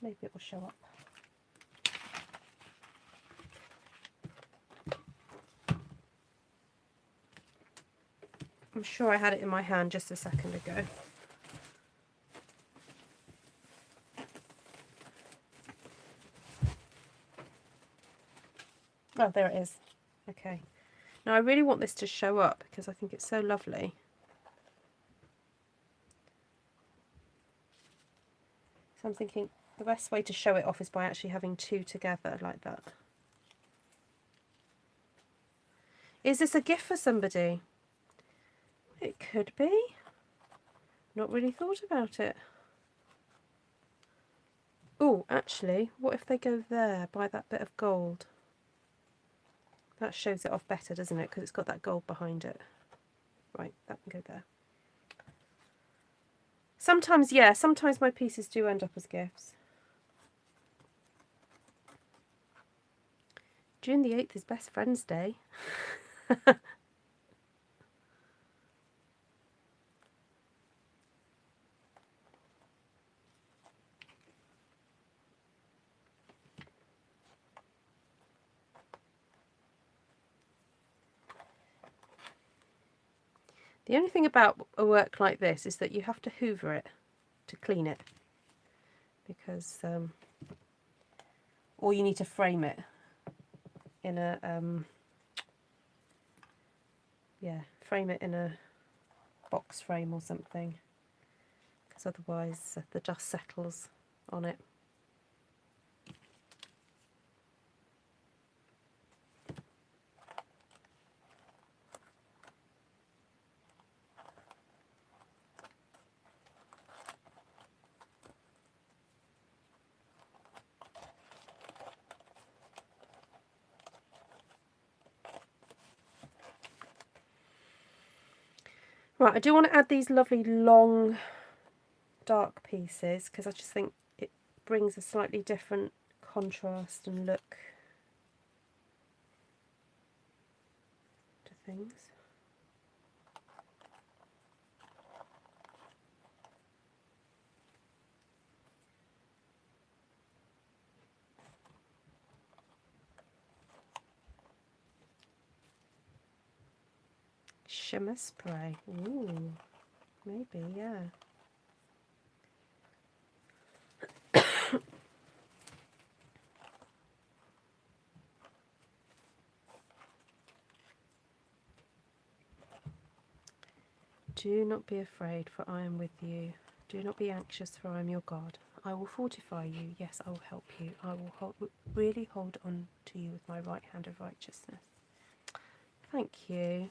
Maybe it will show up. I'm sure I had it in my hand just a second ago. Oh, there it is. Okay. Now I really want this to show up because I think it's so lovely. So I'm thinking the best way to show it off is by actually having two together like that. Is this a gift for somebody? It could be. Not really thought about it. Oh, actually, what if they go there by that bit of gold? That shows it off better, doesn't it? Because it's got that gold behind it. Right, that can go there. Sometimes, yeah, sometimes my pieces do end up as gifts. June the 8th is Best Friends Day. The only thing about a work like this is that you have to hoover it to clean it, because or you need to frame it in a yeah, frame it in a box frame or something, because otherwise the dust settles on it. Right, I do want to add these lovely long dark pieces because I just think it brings a slightly different contrast and look to things. Shimmer spray. Ooh, maybe, yeah. Do not be afraid, for I am with you. Do not be anxious, for I am your God. I will fortify you. Yes, I will help you. I will really hold on to you with my right hand of righteousness. Thank you.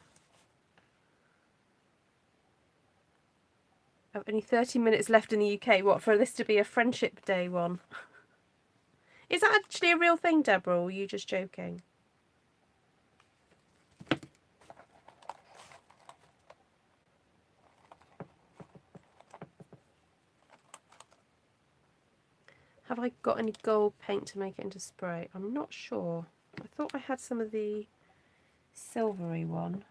I've only 30 minutes left in the UK. What, for this to be a Friendship Day one? Is that actually a real thing, Deborah, or are you just joking? Have I got any gold paint to make it into spray? I'm not sure. I thought I had some of the silvery one.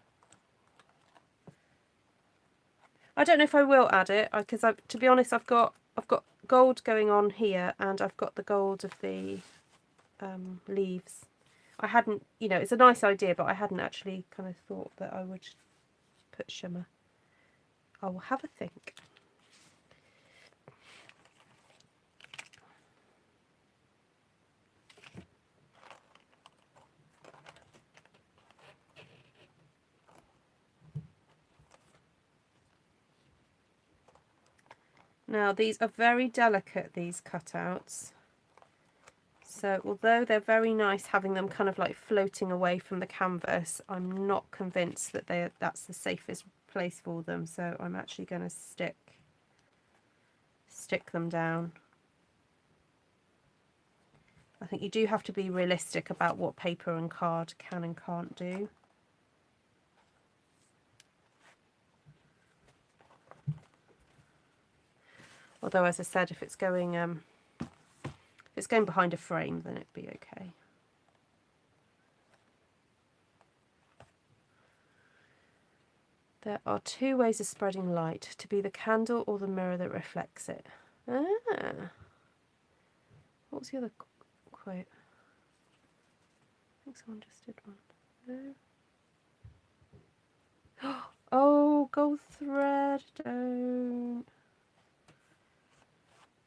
I don't know if I will add it, because to be honest, I've got gold going on here, and I've got the gold of the leaves. I hadn't, you know, it's a nice idea, but I hadn't actually kind of thought that I would put shimmer. I will have a think. Now these are very delicate, these cutouts. So although they're very nice having them kind of like floating away from the canvas, I'm not convinced that that's the safest place for them. So I'm actually going to stick them down. I think you do have to be realistic about what paper and card can and can't do. Although, as I said, if it's going behind a frame, then it'd be okay. There are two ways of spreading light: to be the candle or the mirror that reflects it. Ah. What was the other quote? I think someone just did one. No. Oh, gold thread, don't.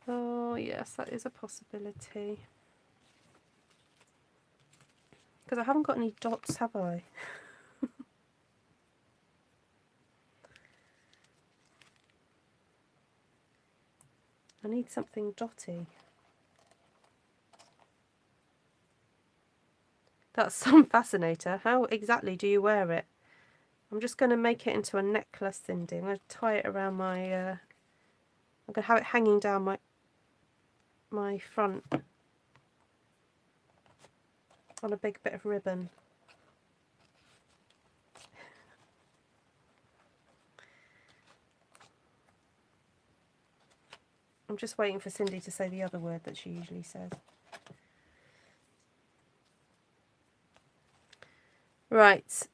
Oh, yes, that is a possibility. Because I haven't got any dots, have I? I need something dotty. That's some fascinator. How exactly do you wear it? I'm just going to make it into a necklace, Cindy. I'm going to tie it around my... I'm going to have it hanging down my front on a big bit of ribbon. I'm just waiting for Cindy to say the other word that she usually says. Right,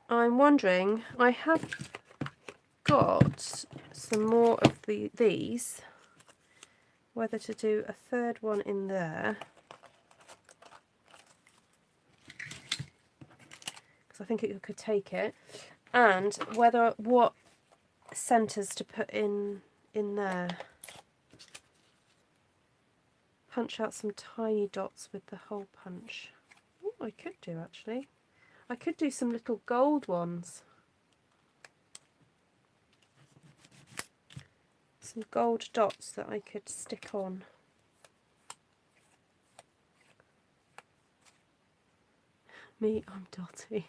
I'm wondering, I have got some more of these, whether to do a third one in there, because I think it could take it, and what centres to put in there. Punch out some tiny dots with the hole punch. Oh, I could do actually. I could do some little gold ones. Some gold dots that I could stick on. Me, I'm dotty.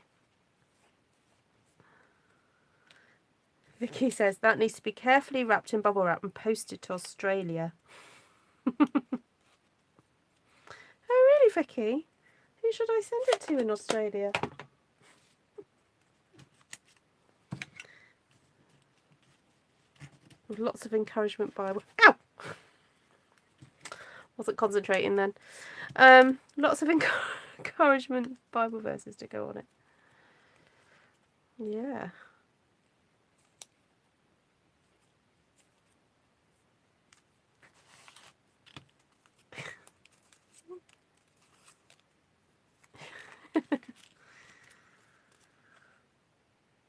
Vicky says that needs to be carefully wrapped in bubble wrap and posted to Australia. Oh really, Vicky? Who should I send it to in Australia? With lots of encouragement Bible. Ow! Wasn't concentrating then. Lots of encouragement Bible verses to go on it. Yeah.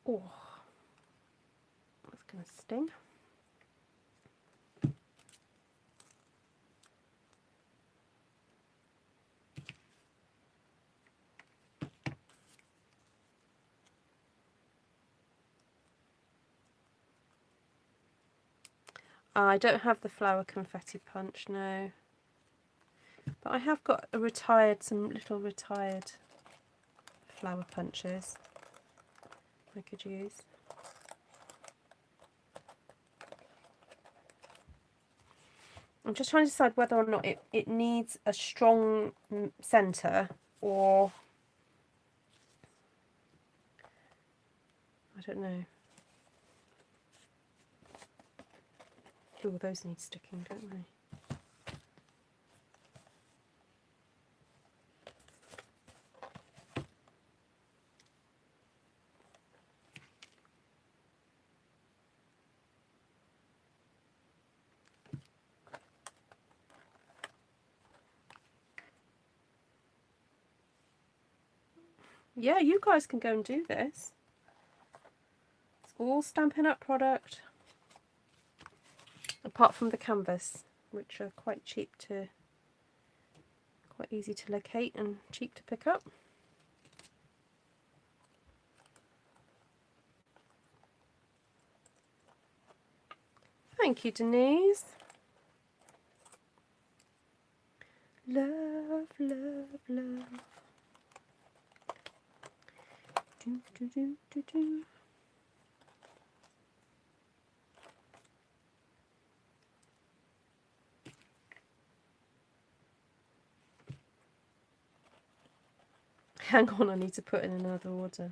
Oh, that's going to sting. I don't have the flower confetti punch, no. But I have got some little retired flower punches I could use. I'm just trying to decide whether or not it needs a strong centre or... I don't know. Oh, those need sticking, don't they? Yeah, you guys can go and do this. It's all Stampin' Up product, apart from the canvas, which are quite easy to locate and cheap to pick up. Thank you, Denise. Love, love, love. Do, do, do, do, do. Hang on, I need to put in another order.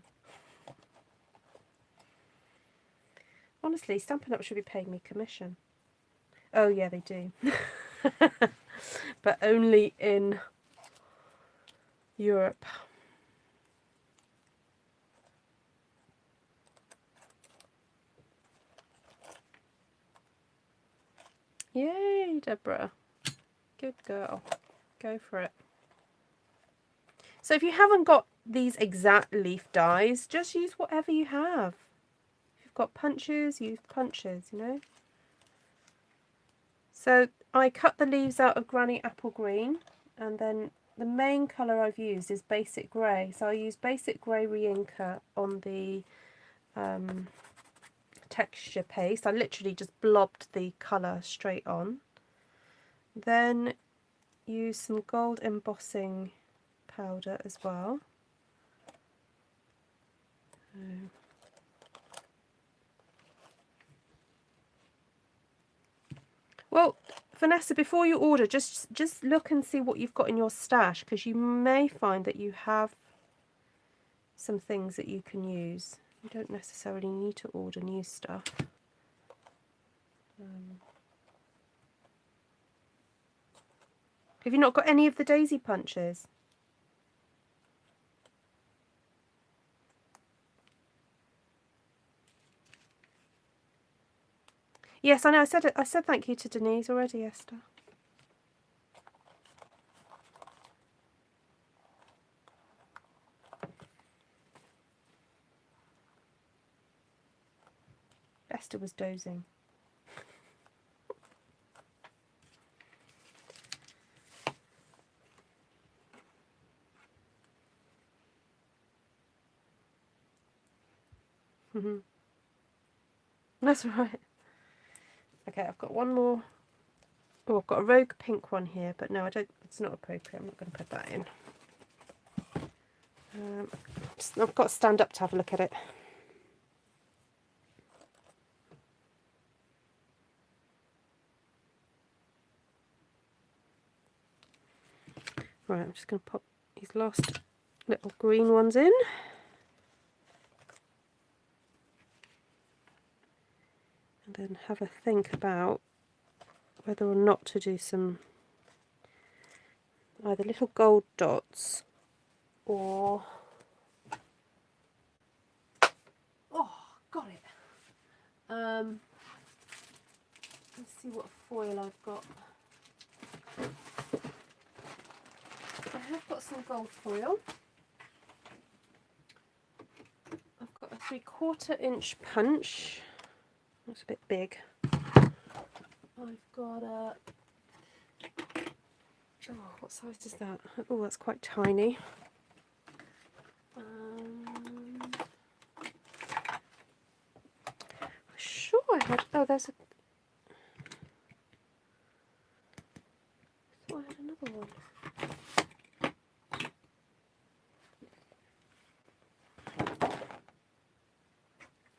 Honestly, Stampin' Up should be paying me commission. Oh yeah, they do. But only in Europe. Yay, Deborah. Good girl. Go for it. So if you haven't got these exact leaf dies, just use whatever you have. If you've got punches, use punches, you know. So I cut the leaves out of Granny Apple Green, and then the main colour I've used is Basic Grey. So I use Basic Grey Reinker on the texture paste. I literally just blobbed the colour straight on. Then use some gold embossing powder as well. Well, Vanessa, before you order, just look and see what you've got in your stash, because you may find that you have some things that you can use. You don't necessarily need to order new stuff. Have you not got any of the daisy punches? Yes, I know. I said thank you to Denise already, Esther. Esther was dozing. That's right. Okay, I've got one more. Oh, I've got a rogue pink one here, but no, I don't. It's not appropriate. I'm not going to put that in. I've got to stand up to have a look at it. Right, I'm just going to pop these last little green ones in. And then have a think about whether or not to do some either little gold dots or... Oh, got it. Let's see what foil I've got. I have got some gold foil. I've got a 3/4 inch punch. That's a bit big. I've got a... Oh, what size is that? Oh, that's quite tiny. I'm sure I had... Oh, there's a... thought I had another one.